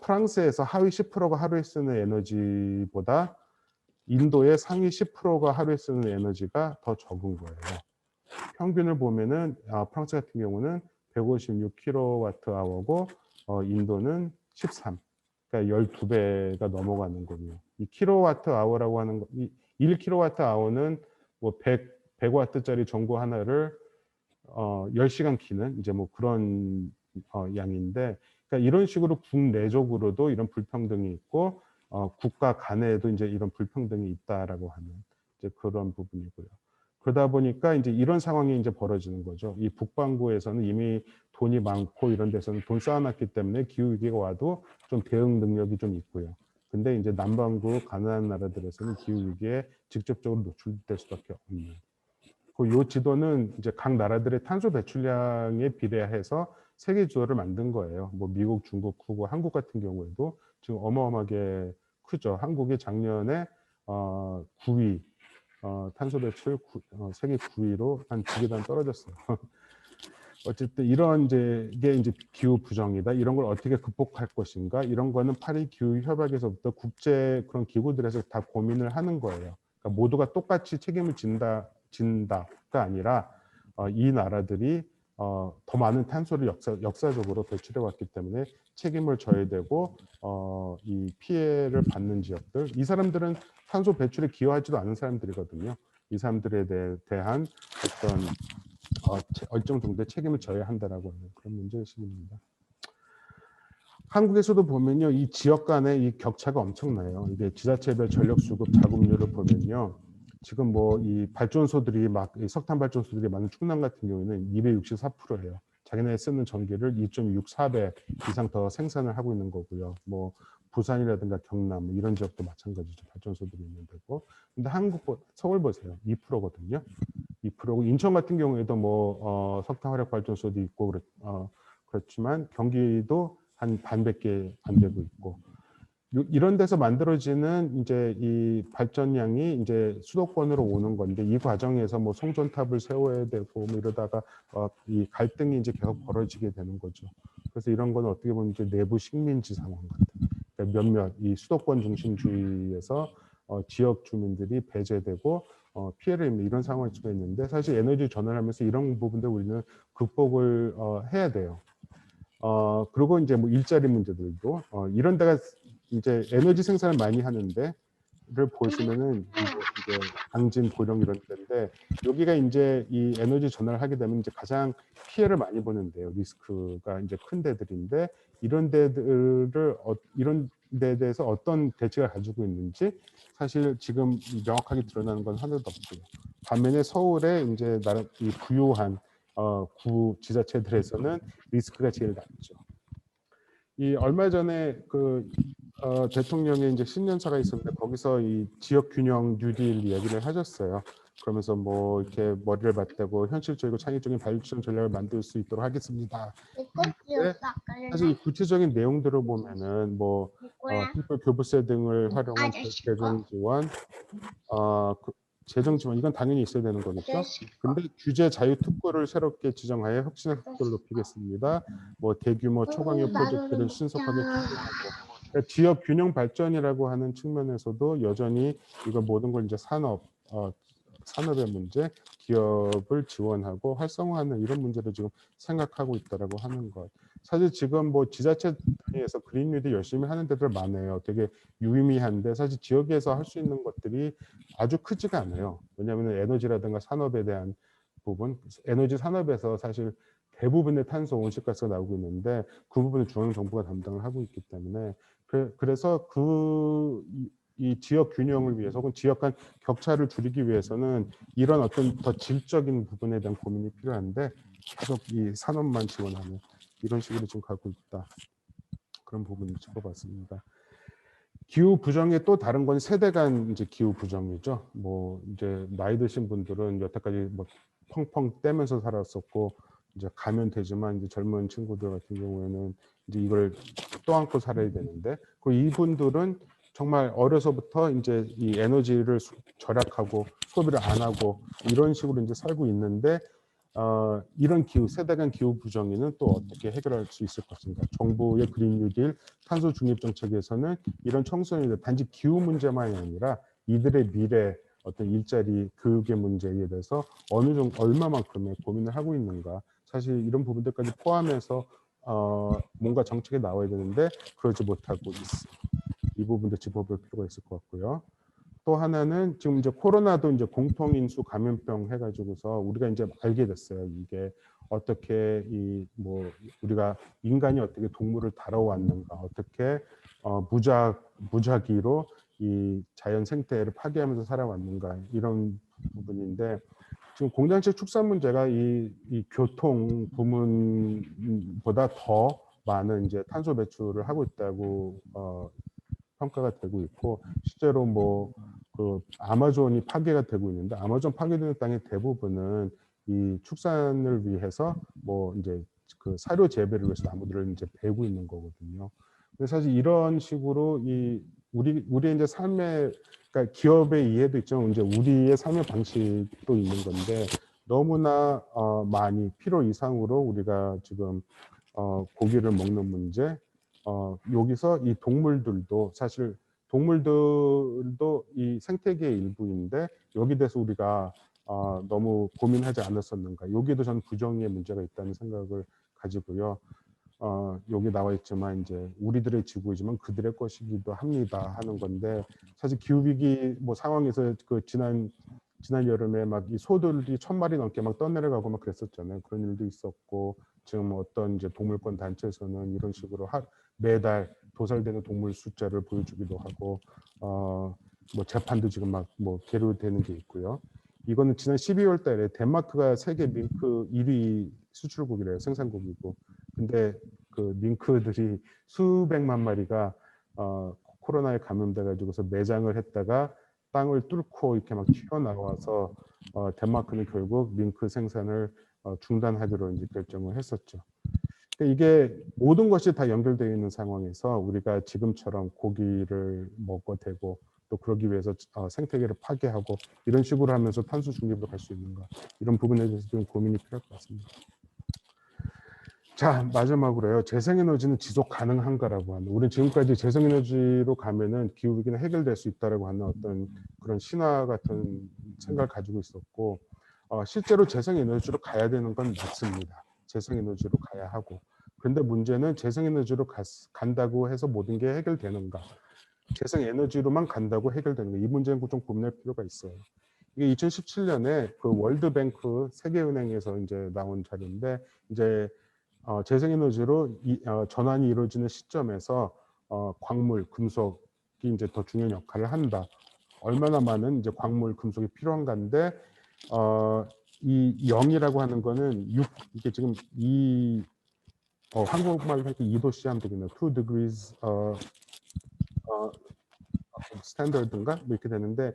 프랑스에서 하위 10%가 하루에 쓰는 에너지보다 인도의 상위 10%가 하루에 쓰는 에너지가 더 적은 거예요. 평균을 보면은 프랑스 같은 경우는 156kWh고 인도는 13. 그러니까 12배가 넘어가는 거군요. 이 kWh라고 하는 거, 1kWh는 뭐 100W짜리 전구 하나를 10시간 키는 이제 뭐 그런 양인데 그러니까 이런 식으로 국내적으로도 이런 불평등이 있고 국가 간에도 이제 이런 불평등이 있다라고 하는 이제 그런 부분이고요. 그러다 보니까 이제 이런 상황이 이제 벌어지는 거죠. 이 북반구에서는 이미 돈이 많고 이런 데서는 돈 쌓아놨기 때문에 기후 위기가 와도 좀 대응 능력이 좀 있고요. 근데 이제 남반구 가난한 나라들에서는 기후 위기에 직접적으로 노출될 수밖에 없는. 요 지도는 이제 각 나라들의 탄소 배출량에 비례해서 세계 지도를 만든 거예요. 뭐 미국, 중국 크고 한국 같은 경우에도 지금 어마어마하게 크죠. 한국이 작년에 9위, 탄소 배출 세계 9위로 한 2계단 떨어졌어요. 어쨌든 이런 이게 기후 부정이다. 이런 걸 어떻게 극복할 것인가? 이런 거는 파리 기후 협약에서부터 국제 그런 기구들에서 다 고민을 하는 거예요. 그러니까 모두가 똑같이 책임을 진다가 아니라 이 나라들이 더 많은 탄소를 역사적으로 배출해 왔기 때문에 책임을 져야 되고 이 피해를 받는 지역들, 이 사람들은 탄소 배출에 기여하지도 않은 사람들이거든요. 이 사람들에 대한 어떤 일정 정도의 책임을 져야 한다라고 하는 그런 문제의식입니다. 한국에서도 보면요, 이 지역 간의 이 격차가 엄청나요. 이게 지자체별 전력 수급 자급률을 보면요, 지금 뭐 이 발전소들이 석탄 발전소들이 많은 충남 같은 경우에는 264%예요. 자기네 쓰는 전기를 2.64배 이상 더 생산을 하고 있는 거고요. 뭐 부산이라든가 경남 이런 지역도 마찬가지죠. 발전소들이 있는 데고. 근데 서울 보세요. 2%거든요. 2%고 인천 같은 경우에도 뭐 석탄 화력 발전소도 있고 그렇지만 경기도 한 반밖에 안 되고 있고, 이런 데서 만들어지는 이제 이 발전량이 이제 수도권으로 오는 건데, 이 과정에서 뭐 송전탑을 세워야 되고 뭐 이러다가 이 갈등이 이제 계속 벌어지게 되는 거죠. 그래서 이런 건 어떻게 보면 이제 내부 식민지 상황 같은, 그러니까 몇몇 이 수도권 중심주의에서 지역 주민들이 배제되고 피해를 입는 이런 상황일 수가 있는데, 사실 에너지 전환을 하면서 이런 부분들 우리는 극복을 해야 돼요. 그리고 이제 뭐 일자리 문제들도 이런 데가 이제 에너지 생산을 많이 하는데 를 보시면은 이제 당진, 고령 이런 데인데, 여기가 이제 이 에너지 전환을 하게 되면 이제 가장 피해를 많이 보는데요. 리스크가 이제 큰 데들인데, 이런 데들을 이런 데에 대해서 어떤 대책을 가지고 있는지 사실 지금 명확하게 드러나는 건 하나도 없고요. 반면에 서울에 이제 이 부유한 구 지자체들에서는 리스크가 제일 낮죠. 이 얼마 전에 대통령의 이제 신년사가 있었는데, 거기서 이 지역 균형 뉴딜 이야기를 하셨어요. 그러면서 뭐 이렇게 머리를 맞대고 현실적이고 창의적인 발전 전략을 만들 수 있도록 하겠습니다. 근데 사실 이 구체적인 내용들을 보면은 뭐 people 교부세 등을 활용한 재정 지원, 재정 지원 이건 당연히 있어야 되는 거겠죠. 근데 규제 자유 특구를 새롭게 지정하여 혁신의 속도를 높이겠습니다. 뭐 대규모 초강력 프로젝트를 신속하게 추진하고, 그러니까 지역 균형 발전이라고 하는 측면에서도 여전히 이거 모든 걸 이제 산업의 문제, 기업을 지원하고 활성화하는 이런 문제를 지금 생각하고 있다라고 하는 것. 사실 지금 뭐 지자체 단위에서 그린 뉴딜 열심히 하는 데들 많아요. 되게 유의미한데 사실 지역에서 할 수 있는 것들이 아주 크지가 않아요. 왜냐하면 에너지라든가 산업에 대한 부분, 에너지 산업에서 사실 대부분의 탄소 온실가스가 나오고 있는데 그 부분을 중앙정부가 담당을 하고 있기 때문에, 그래서 이 지역 균형을 위해서 혹은 지역 간 격차를 줄이기 위해서는 이런 어떤 더 질적인 부분에 대한 고민이 필요한데, 계속 이 산업만 지원하는 이런 식으로 지금 가고 있다. 그런 부분을 짚어봤습니다. 기후 부정의 또 다른 건 세대 간 이제 기후 부정이죠. 뭐 이제 나이 드신 분들은 여태까지 뭐 펑펑 떼면서 살았었고, 이제 가면 되지만 이제 젊은 친구들 같은 경우에는 이제 이걸 또 안고 살아야 되는데, 그 이분들은 정말 어려서부터 이제 이 에너지를 절약하고 소비를 안 하고 이런 식으로 이제 살고 있는데, 이런 세대 간 기후 부정에는 또 어떻게 해결할 수 있을 것인가. 정부의 그린 뉴딜 탄소 중립 정책에서는 이런 청소년들 단지 기후 문제만이 아니라 이들의 미래, 어떤 일자리, 교육의 문제에 대해서 어느 정도 얼마만큼의 고민을 하고 있는가. 사실 이런 부분들까지 포함해서 뭔가 정책이 나와야 되는데 그러지 못하고 있어. 이 부분도 짚어볼 필요가 있을 것 같고요. 또 하나는 지금 이제 코로나도 이제 공통인수 감염병 해가지고서 우리가 이제 알게 됐어요. 이게 어떻게 뭐 우리가 인간이 어떻게 동물을 다뤄왔는가, 어떻게 무작위로 이 자연 생태를 파괴하면서 살아왔는가, 이런 부분인데, 지금 공장식 축산 문제가 이 교통 부문보다 더 많은 이제 탄소 배출을 하고 있다고 평가가 되고 있고, 실제로 뭐 아마존이 파괴가 되고 있는데, 아마존 파괴되는 땅의 대부분은 이 축산을 위해서 뭐 이제 그 사료 재배를 위해서 나무들을 이제 베고 있는 거거든요. 근데 사실 이런 식으로 우리의 이제 삶의, 그러니까 기업의 이해도 있지만 이제 우리의 삶의 방식도 있는 건데, 너무나 많이 필요 이상으로 우리가 지금 고기를 먹는 문제, 여기서 이 동물들도 사실 동물들도 이 생태계의 일부인데 여기 대해서 우리가 너무 고민하지 않았었는가. 여기에도 저는 부정의 문제가 있다는 생각을 가지고요. 여기 나와 있지만 이제 우리들의 지구이지만 그들의 것이기도 합니다 하는 건데 사실 기후위기 뭐 상황에서 그 지난 여름에 막 이 소들이 1000마리 넘게 막 떠내려가고 막 그랬었잖아요. 그런 일도 있었고 지금 어떤 이제 동물권 단체에서는 이런 식으로 매달 도살되는 동물 숫자를 보여주기도 하고 뭐 재판도 지금 막 뭐 계류되는 게 있고요. 이거는 지난 12월 달에 덴마크가 세계 밍크 1위 수출국이래요. 생산국이고. 근데 그 밍크들이 수백만 마리가 코로나에 감염돼 가지고서 매장을 했다가 땅을 뚫고 이렇게 막 튀어나와서 덴마크는 결국 밍크 생산을 중단하기로 이제 결정을 했었죠. 그러니까 이게 모든 것이 다 연결되어 있는 상황에서 우리가 지금처럼 고기를 먹어대고 또 그러기 위해서 생태계를 파괴하고 이런 식으로 하면서 탄소 중립으로 갈 수 있는가 이런 부분에 대해서 좀 고민이 필요할 것 같습니다. 자, 마지막으로요. 재생에너지는 지속 가능한가라고 하는. 우리는 지금까지 재생에너지로 가면은 기후위기는 해결될 수 있다라고 하는 어떤 그런 신화 같은 생각을 가지고 있었고, 실제로 재생에너지로 가야 되는 건 맞습니다. 재생에너지로 가야 하고. 그런데 문제는 재생에너지로 간다고 해서 모든 게 해결되는가? 재생에너지로만 간다고 해결되는가? 이 문제는 좀 고민할 필요가 있어요. 이게 2017년에 그 월드뱅크 세계은행에서 이제 나온 자료인데 이제 재생에너지로 전환이 이루어지는 시점에서 광물, 금속이 이제 더 중요한 역할을 한다. 얼마나 많은 이제 광물, 금속이 필요한가인데 이 0이라고 하는 거는 6 이게 지금 한국말로 할 때 2도씨 하면 되겠네요. 2 degrees 스탠더드인가 뭐 이렇게 되는데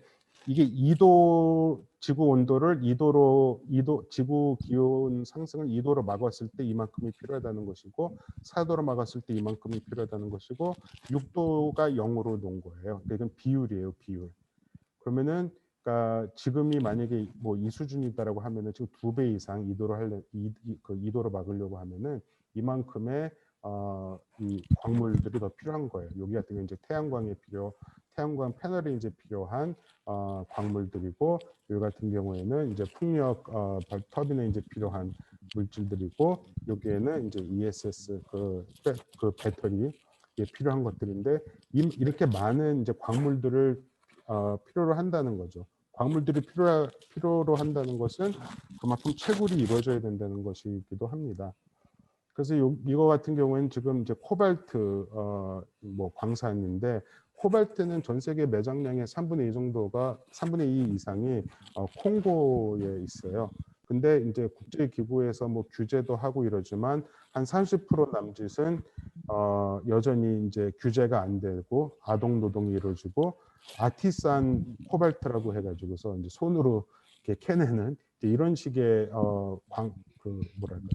이게 2도 지구 온도를 2도 지구 기온 상승을 2도로 막았을 때 이만큼이 필요하다는 것이고 4도로 막았을 때 이만큼이 필요하다는 것이고 6도가 0으로 놓은 거예요. 그러니까 이건 비율이에요, 비율. 그러면은 그러니까 지금이 만약에 뭐 이 수준이다라고 하면은 지금 2배 이상 2도로 막으려고 하면은 이만큼의 이 광물들이 더 필요한 거예요. 여기 같은 경우 이제 태양광 패널이 이제 필요한 광물들이고 여기 같은 경우에는 이제 풍력 터빈에 이제 필요한 물질들이고 여기에는 이제 ESS 그 배터리 필요한 것들인데 이렇게 많은 이제 광물들을 필요로 한다는 거죠. 광물들이 필요로 한다는 것은 그만큼 채굴이 이루어져야 된다는 것이기도 합니다. 그래서 이거 같은 경우에는 지금 이제 코발트 뭐 광산인데 코발트는 전 세계 매장량의 3분의 2 정도가 3분의 2 이상이 콩고에 있어요. 근데 이제 국제기구에서 뭐 규제도 하고 이러지만 한 30% 남짓은 여전히 이제 규제가 안 되고 아동 노동이 이루어지고 아티산 코발트라고 해가지고서 이제 손으로 이렇게 캐내는 이런 식의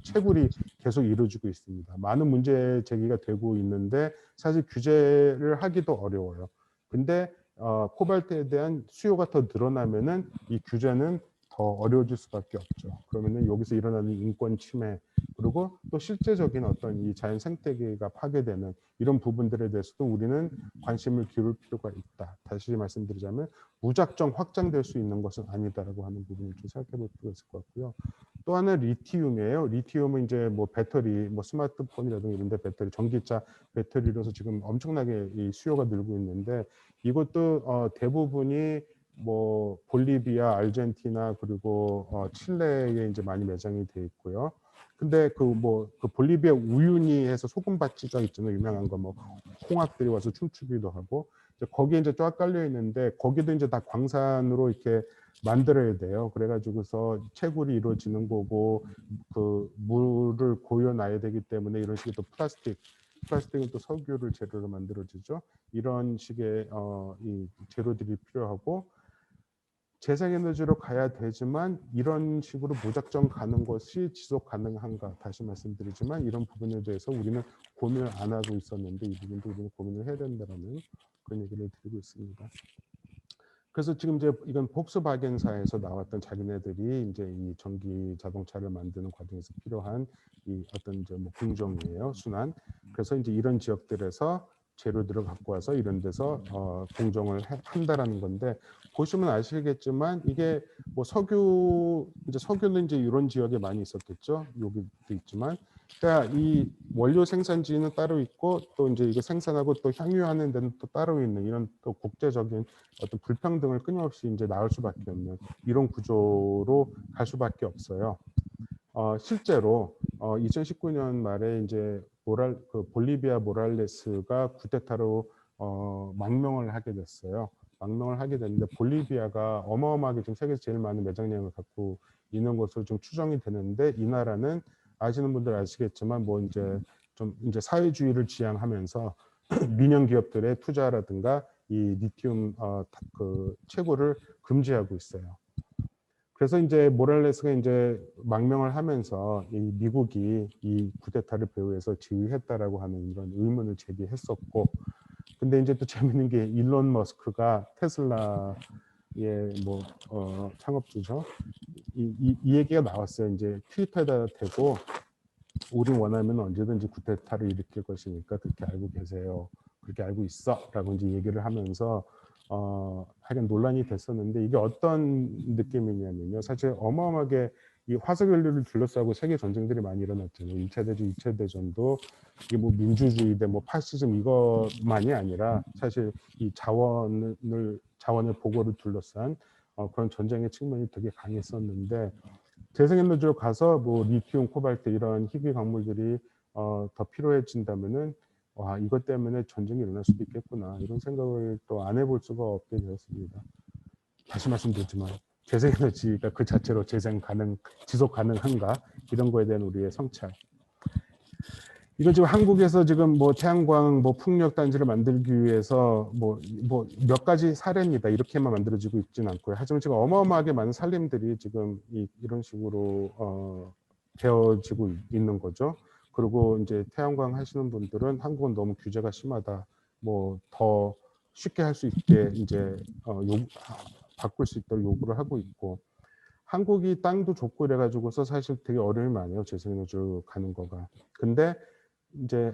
채굴이 계속 이루어지고 있습니다. 많은 문제 제기가 되고 있는데 사실 규제를 하기도 어려워요. 근데 코발트에 대한 수요가 더 늘어나면은 이 규제는 더 어려워질 수밖에 없죠. 그러면은 여기서 일어나는 인권 침해 그리고 또 실제적인 어떤 이 자연 생태계가 파괴되는 이런 부분들에 대해서도 우리는 관심을 기울일 필요가 있다. 다시 말씀드리자면 무작정 확장될 수 있는 것은 아니다라고 하는 부분을 좀 생각해 볼 필요가 있을 것 같고요. 또 하나는 리튬이에요. 리튬은 이제 뭐 배터리, 뭐 스마트폰이라든가 이런 데 배터리, 전기차 배터리로서 지금 엄청나게 이 수요가 늘고 있는데 이것도 대부분이 뭐 볼리비아, 아르헨티나 그리고 칠레에 이제 많이 매장이 돼 있고요. 근데 그 볼리비아 우유니 해서 소금밭지가 있잖아요. 유명한 거 뭐 홍학들이 와서 춤추기도 하고 거기에 이제 쫙 깔려 있는데 거기도 이제 다 광산으로 이렇게 만들어야 돼요. 그래가지고서 채굴이 이루어지는 거고 그 물을 고여놔야 되기 때문에 이런 식의 또 플라스틱은 또 석유를 재료로 만들어지죠. 이런 식의 이 재료들이 필요하고 재생에너지로 가야 되지만 이런 식으로 무작정 가는 것이 지속 가능한가 다시 말씀드리지만 이런 부분에 대해서 우리는 고민을 안 하고 있었는데 이 부분도 우리는 고민을 해야 된다는 그런 얘기를 드리고 있습니다. 그래서 지금 이제 이건 폭스바겐사에서 나왔던 자기네들이 이제 이 전기 자동차를 만드는 과정에서 필요한 이 어떤 이제 뭐 공정이에요, 순환. 그래서 이제 이런 지역들에서 재료들을 갖고 와서 이런 데서 공정을 한다라는 건데, 보시면 아시겠지만 이게 뭐 석유는 이제 이런 지역에 많이 있었겠죠. 여기도 있지만, 그러니까 이 원료 생산지는 따로 있고 또 이제 이거 생산하고 또 향유하는 데는 또 따로 있는 이런 또 국제적인 어떤 불평등을 끊임없이 이제 낳을 수밖에 없는 이런 구조로 갈 수밖에 없어요. 실제로 2019년 말에 이제 볼리비아 모랄레스가 쿠데타로 망명을 하게 됐어요. 망명을 하게 됐는데, 볼리비아가 어마어마하게 지금 세계에서 제일 많은 매장량을 갖고 있는 것으로 좀 추정이 되는데, 이 나라는 아시는 분들 아시겠지만 뭐 이제 좀 이제 사회주의를 지향하면서 민영 기업들의 투자라든가 이 리튬 그 채굴을 금지하고 있어요. 그래서 이제 모랄레스가 이제 망명을 하면서 이 미국이 이 쿠데타를 배후에서 지휘했다라고 하는 이런 의문을 제기했었고, 근데 이제 또 재밌는 게 일론 머스크가 테슬라의 뭐 창업주죠. 이 얘기가 나왔어요. 이제 트위터에다 대고 우리 원하면 언제든지 쿠데타를 일으킬 것이니까 그렇게 알고 계세요. 그렇게 알고 있어라고 이제 얘기를 하면서 하여간 논란이 됐었는데, 이게 어떤 느낌이냐면요. 사실 어마어마하게 이 화석 연료를 둘러싸고 세계 전쟁들이 많이 일어났잖아요. 1차 대전, 2차 대전도 이게 뭐 민주주의 대 뭐 파시즘 이것만이 아니라 사실 이 자원의 보고를 둘러싼 그런 전쟁의 측면이 되게 강했었는데, 재생에너지로 가서 뭐 리튬, 코발트 이런 희귀 광물들이 더 필요해진다면은 와, 이것 때문에 전쟁이 일어날 수도 있겠구나, 이런 생각을 또 안 해볼 수가 없게 되었습니다. 다시 말씀드리지만 재생에너지가 그 자체로 지속 가능한가, 이런 거에 대한 우리의 성찰. 이건 지금 한국에서 지금 뭐 태양광 뭐 풍력 단지를 만들기 위해서 뭐 몇 가지 사례입니다. 이렇게만 만들어지고 있지는 않고요. 하지만 지금 어마어마하게 많은 살림들이 지금 이런 식으로 되어지고 있는 거죠. 그리고 이제 태양광 하시는 분들은 한국은 너무 규제가 심하다, 뭐 더 쉽게 할 수 있게 이제 바꿀 수 있도록 요구를 하고 있고, 한국이 땅도 좁고 이래가지고서 사실 되게 어려움이 많아요. 재생에너지로 가는 거가. 근데 이제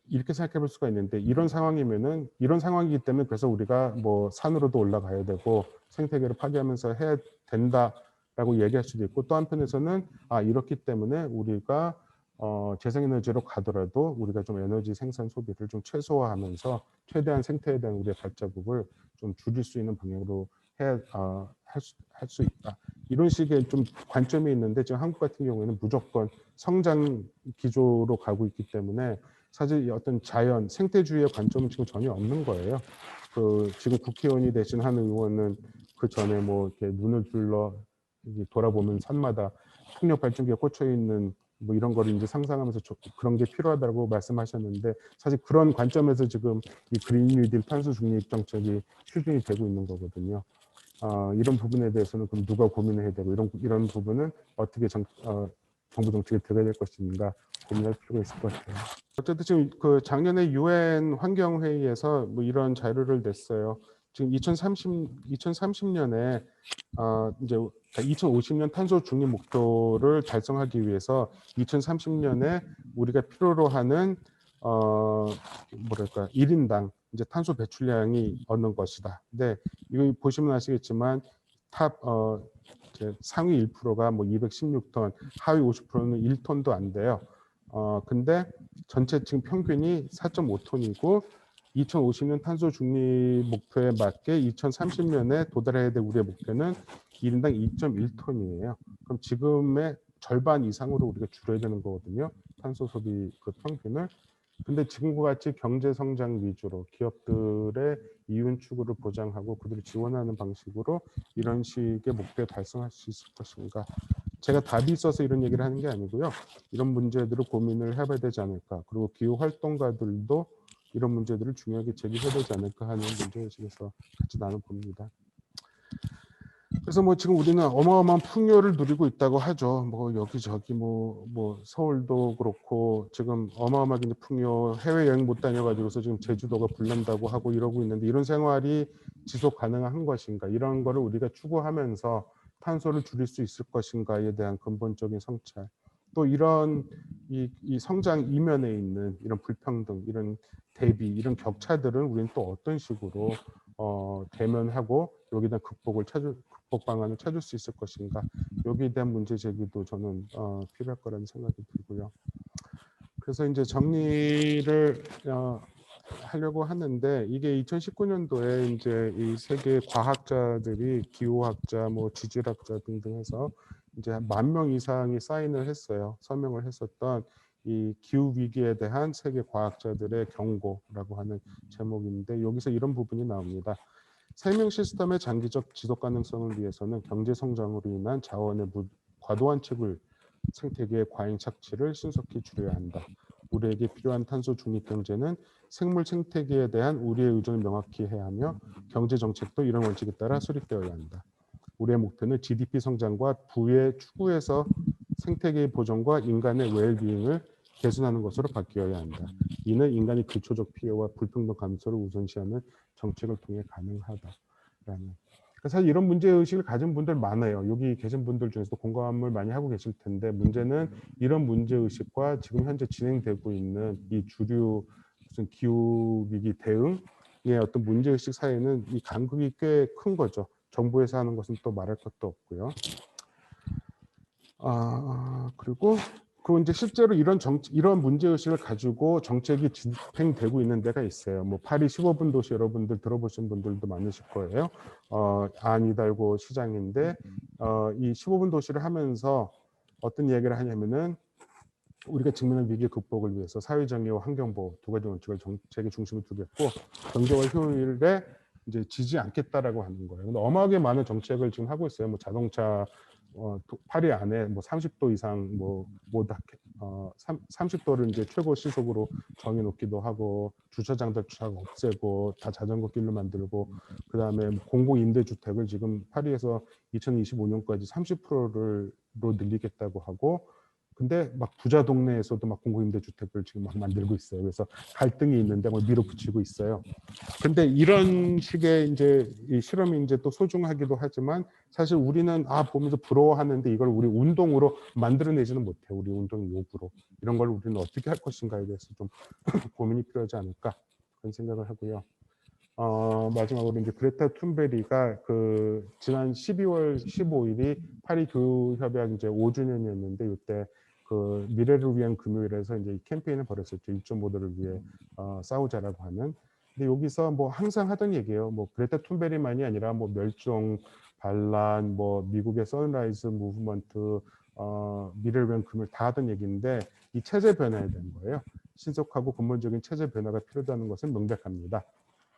이렇게 생각해 볼 수가 있는데, 이런 상황이기 때문에 그래서 우리가 뭐 산으로도 올라가야 되고 생태계를 파괴하면서 해야 된다라고 얘기할 수도 있고, 또 한편에서는 이렇기 때문에 우리가 재생에너지로 가더라도 우리가 좀 에너지 생산 소비를 좀 최소화하면서 최대한 생태에 대한 우리의 발자국을 좀 줄일 수 있는 방향으로 할 수 있다. 이런 식의 좀 관점이 있는데, 지금 한국 같은 경우에는 무조건 성장 기조로 가고 있기 때문에 사실 어떤 자연 생태주의의 관점은 지금 전혀 없는 거예요. 지금 국회의원이 되신 한 의원은 그 전에 뭐 이렇게 눈을 둘러 돌아보면 산마다 풍력 발전기가 꽂혀 있는 뭐 이런 거를 이제 상상하면서 그런 게 필요하다고 말씀하셨는데, 사실 그런 관점에서 지금 이 그린 뉴딜 탄소 중립 정책이 추진이 되고 있는 거거든요. 이런 부분에 대해서는 그럼 누가 고민을 해야 되고, 이런 부분은 어떻게 정부 정책이 들어가야 될 것인가 고민할 필요가 있을 것 같아요. 어쨌든 지금 그 작년에 유엔 환경회의에서 뭐 이런 자료를 냈어요. 지금 2030년에 이제 2050년 탄소 중립 목표를 달성하기 위해서 2030년에 우리가 필요로 하는 뭐랄까 1인당 이제 탄소 배출량이 어느 것이다. 근데 이거 보시면 아시겠지만 상위 1%가 뭐 216톤, 하위 50%는 1톤도 안 돼요. 근데 전체 지금 평균이 4.5톤이고 2050년 탄소 중립 목표에 맞게 2030년에 도달해야 될 우리의 목표는 1인당 2.1톤이에요. 그럼 지금의 절반 이상으로 우리가 줄여야 되는 거거든요. 탄소 소비 그 평균을. 근데 지금과 같이 경제 성장 위주로 기업들의 이윤 추구를 보장하고 그들을 지원하는 방식으로 이런 식의 목표에 달성할 수 있을 것인가? 제가 답이 있어서 이런 얘기를 하는 게 아니고요. 이런 문제들을 고민을 해봐야 되지 않을까. 그리고 기후 활동가들도 이런 문제들을 중요하게 제기해야 되지 않을까 하는 문제의식에서 같이 나눠봅니다. 그래서 뭐 지금 우리는 어마어마한 풍요를 누리고 있다고 하죠. 뭐 여기저기 뭐 서울도 그렇고 지금 어마어마하게 이제 풍요, 해외 여행 못 다녀가지고서 지금 제주도가 불난다고 하고 이러고 있는데, 이런 생활이 지속 가능한 것인가, 이런 거를 우리가 추구하면서 탄소를 줄일 수 있을 것인가에 대한 근본적인 성찰, 또 이런 이 성장 이면에 있는 이런 불평등, 이런 대비, 이런 격차들은 우리는 또 어떤 식으로 대면하고 여기에 대한 극복 방안을 찾을 수 있을 것인가, 여기에 대한 문제 제기도 저는 필요할 거라는 생각이 들고요. 그래서 이제 정리를 하려고 하는데, 이게 2019년도에 이제 이 세계 과학자들이 기후학자, 뭐 지질학자 등등 해서 이제 10,000명 이상이 사인을 했어요. 서명을 했었던 이 기후 위기에 대한 세계 과학자들의 경고라고 하는 제목인데, 여기서 이런 부분이 나옵니다. 생명 시스템의 장기적 지속 가능성을 위해서는 경제 성장으로 인한 자원의 과도한 채굴 생태계의 과잉 착취를 신속히 줄여야 한다. 우리에게 필요한 탄소 중립 경제는 생물 생태계에 대한 우리의 의존을 명확히 해야 하며, 경제 정책도 이런 원칙에 따라 수립되어야 한다. 우리의 목표는 GDP 성장과 부의 추구에서 생태계의 보존과 인간의 웰비잉을 개선하는 것으로 바뀌어야 한다. 이는 인간의 기초적 필요와 불평등 감소를 우선시하는 정책을 통해 가능하다라는. 사실 이런 문제의식을 가진 분들 많아요. 여기 계신 분들 중에서도 공감을 많이 하고 계실 텐데, 문제는 이런 문제의식과 지금 현재 진행되고 있는 이 주류 무슨 기후위기 대응의 어떤 문제의식 사이에는 이 간극이 꽤 큰 거죠. 정부에서 하는 것은 또 말할 것도 없고요. 그리고 이제 실제로 이런 문제의식을 가지고 정책이 집행되고 있는 데가 있어요. 뭐 파리 15분 도시, 여러분들 들어보신 분들도 많으실 거예요. 안 히달고 시장인데, 이 15분 도시를 하면서 어떤 이야기를 하냐면은, 우리가 직면한 위기 극복을 위해서 사회정의와 환경보호 두 가지 원칙을 정책의 중심에 두겠고, 경제와 효율에 이제 지지 않겠다라고 하는 거예요. 근데 어마어마하게 많은 정책을 지금 하고 있어요. 뭐 자동차 파리 안에 뭐 30도 이상 30도를 이제 최고 시속으로 정해놓기도 하고, 주차장들 쫙 없애고 다 자전거 길로 만들고, 그 다음에 공공 임대주택을 지금 파리에서 2025년까지 30%로 늘리겠다고 하고, 근데 막 부자 동네에서도 막 공공임대주택을 지금 막 만들고 있어요. 그래서 갈등이 있는데 뭐 밀어붙이고 있어요. 근데 이런 식의 이제 이 실험이 이제 또 소중하기도 하지만, 사실 우리는 보면서 부러워하는데 이걸 우리 운동으로 만들어내지는 못해요. 우리 운동 요구로. 이런 걸 우리는 어떻게 할 것인가에 대해서 좀 고민이 필요하지 않을까, 그런 생각을 하고요. 마지막으로 이제 그레타 툰베리가 그 지난 12월 15일이 파리 교육협약 이제 5주년이었는데, 이때 그 미래를 위한 금요일에서 이제 이 캠페인을 벌였었죠. 1.5도를 위해 싸우자라고 하는. 근데 여기서 뭐 항상 하던 얘기예요. 뭐 그레타 툰베리만이 아니라 뭐 멸종 반란, 뭐 미국의 선라이즈 무브먼트, 미래를 위한 금요일 다 하던 얘기인데, 이 체제 변화에 대한 거예요. 신속하고 근본적인 체제 변화가 필요하다는 것은 명백합니다.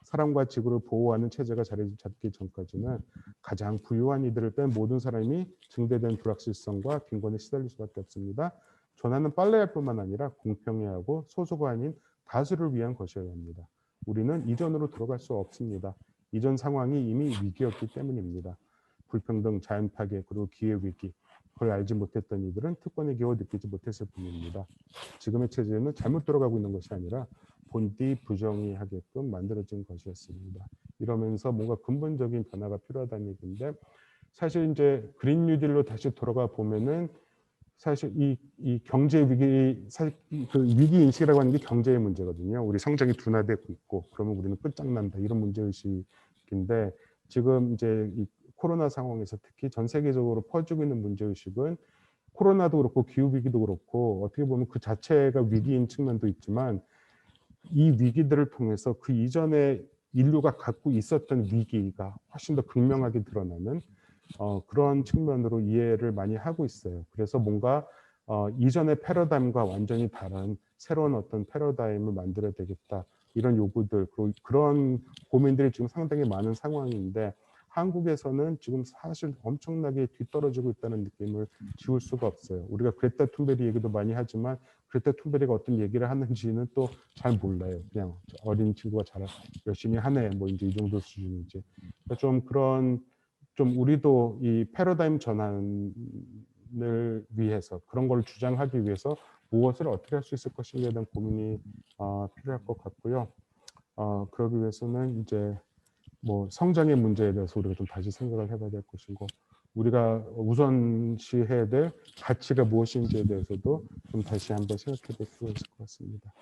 사람과 지구를 보호하는 체제가 자리 잡기 전까지는 가장 부유한 이들을 뺀 모든 사람이 증대된 불확실성과 빈곤에 시달릴 수밖에 없습니다. 전환은 빨라야 할 뿐만 아니라 공평해야 하고 소수가 아닌 다수를 위한 것이어야 합니다. 우리는 이전으로 들어갈 수 없습니다. 이전 상황이 이미 위기였기 때문입니다. 불평등, 자연 파괴, 그리고 기회 위기, 그걸 알지 못했던 이들은 특권의 기회를 느끼지 못했을 뿐입니다. 지금의 체제는 잘못 들어가고 있는 것이 아니라 본디 부정의하게끔 만들어진 것이었습니다. 이러면서 뭔가 근본적인 변화가 필요하다는 얘기인데, 사실 이제 그린 뉴딜로 다시 돌아가 보면은 사실 이 경제 위기, 사실 그 위기 인식이라고 하는 게 경제의 문제거든요. 우리 성장이 둔화되고 있고 그러면 우리는 끝장난다, 이런 문제 의식인데, 지금 이제 이 코로나 상황에서 특히 전 세계적으로 퍼지고 있는 문제 의식은, 코로나도 그렇고 기후 위기도 그렇고 어떻게 보면 그 자체가 위기인 측면도 있지만, 이 위기들을 통해서 그 이전에 인류가 갖고 있었던 위기가 훨씬 더 극명하게 드러나는 그런 측면으로 이해를 많이 하고 있어요. 그래서 뭔가 이전의 패러다임과 완전히 다른 새로운 어떤 패러다임을 만들어야 되겠다, 이런 요구들, 그리고 그런 고민들이 지금 상당히 많은 상황인데, 한국에서는 지금 사실 엄청나게 뒤떨어지고 있다는 느낌을 지울 수가 없어요. 우리가 그레타 툰베리 얘기도 많이 하지만, 그레타 툰베리가 어떤 얘기를 하는지는 또 잘 몰라요. 그냥 어린 친구가 잘 열심히 하네, 뭐 이제 이 정도 수준이지. 그러니까 좀 그런 좀 우리도 이 패러다임 전환을 위해서 그런 걸 주장하기 위해서 무엇을 어떻게 할 수 있을 것인가에 대한 고민이 필요할 것 같고요. 그러기 위해서는 이제 뭐 성장의 문제에 대해서 우리가 좀 다시 생각을 해봐야 될 것이고 우리가 우선시해야 될 가치가 무엇인지에 대해서도 좀 다시 한번 생각해 볼 필요가 있을 것 같습니다.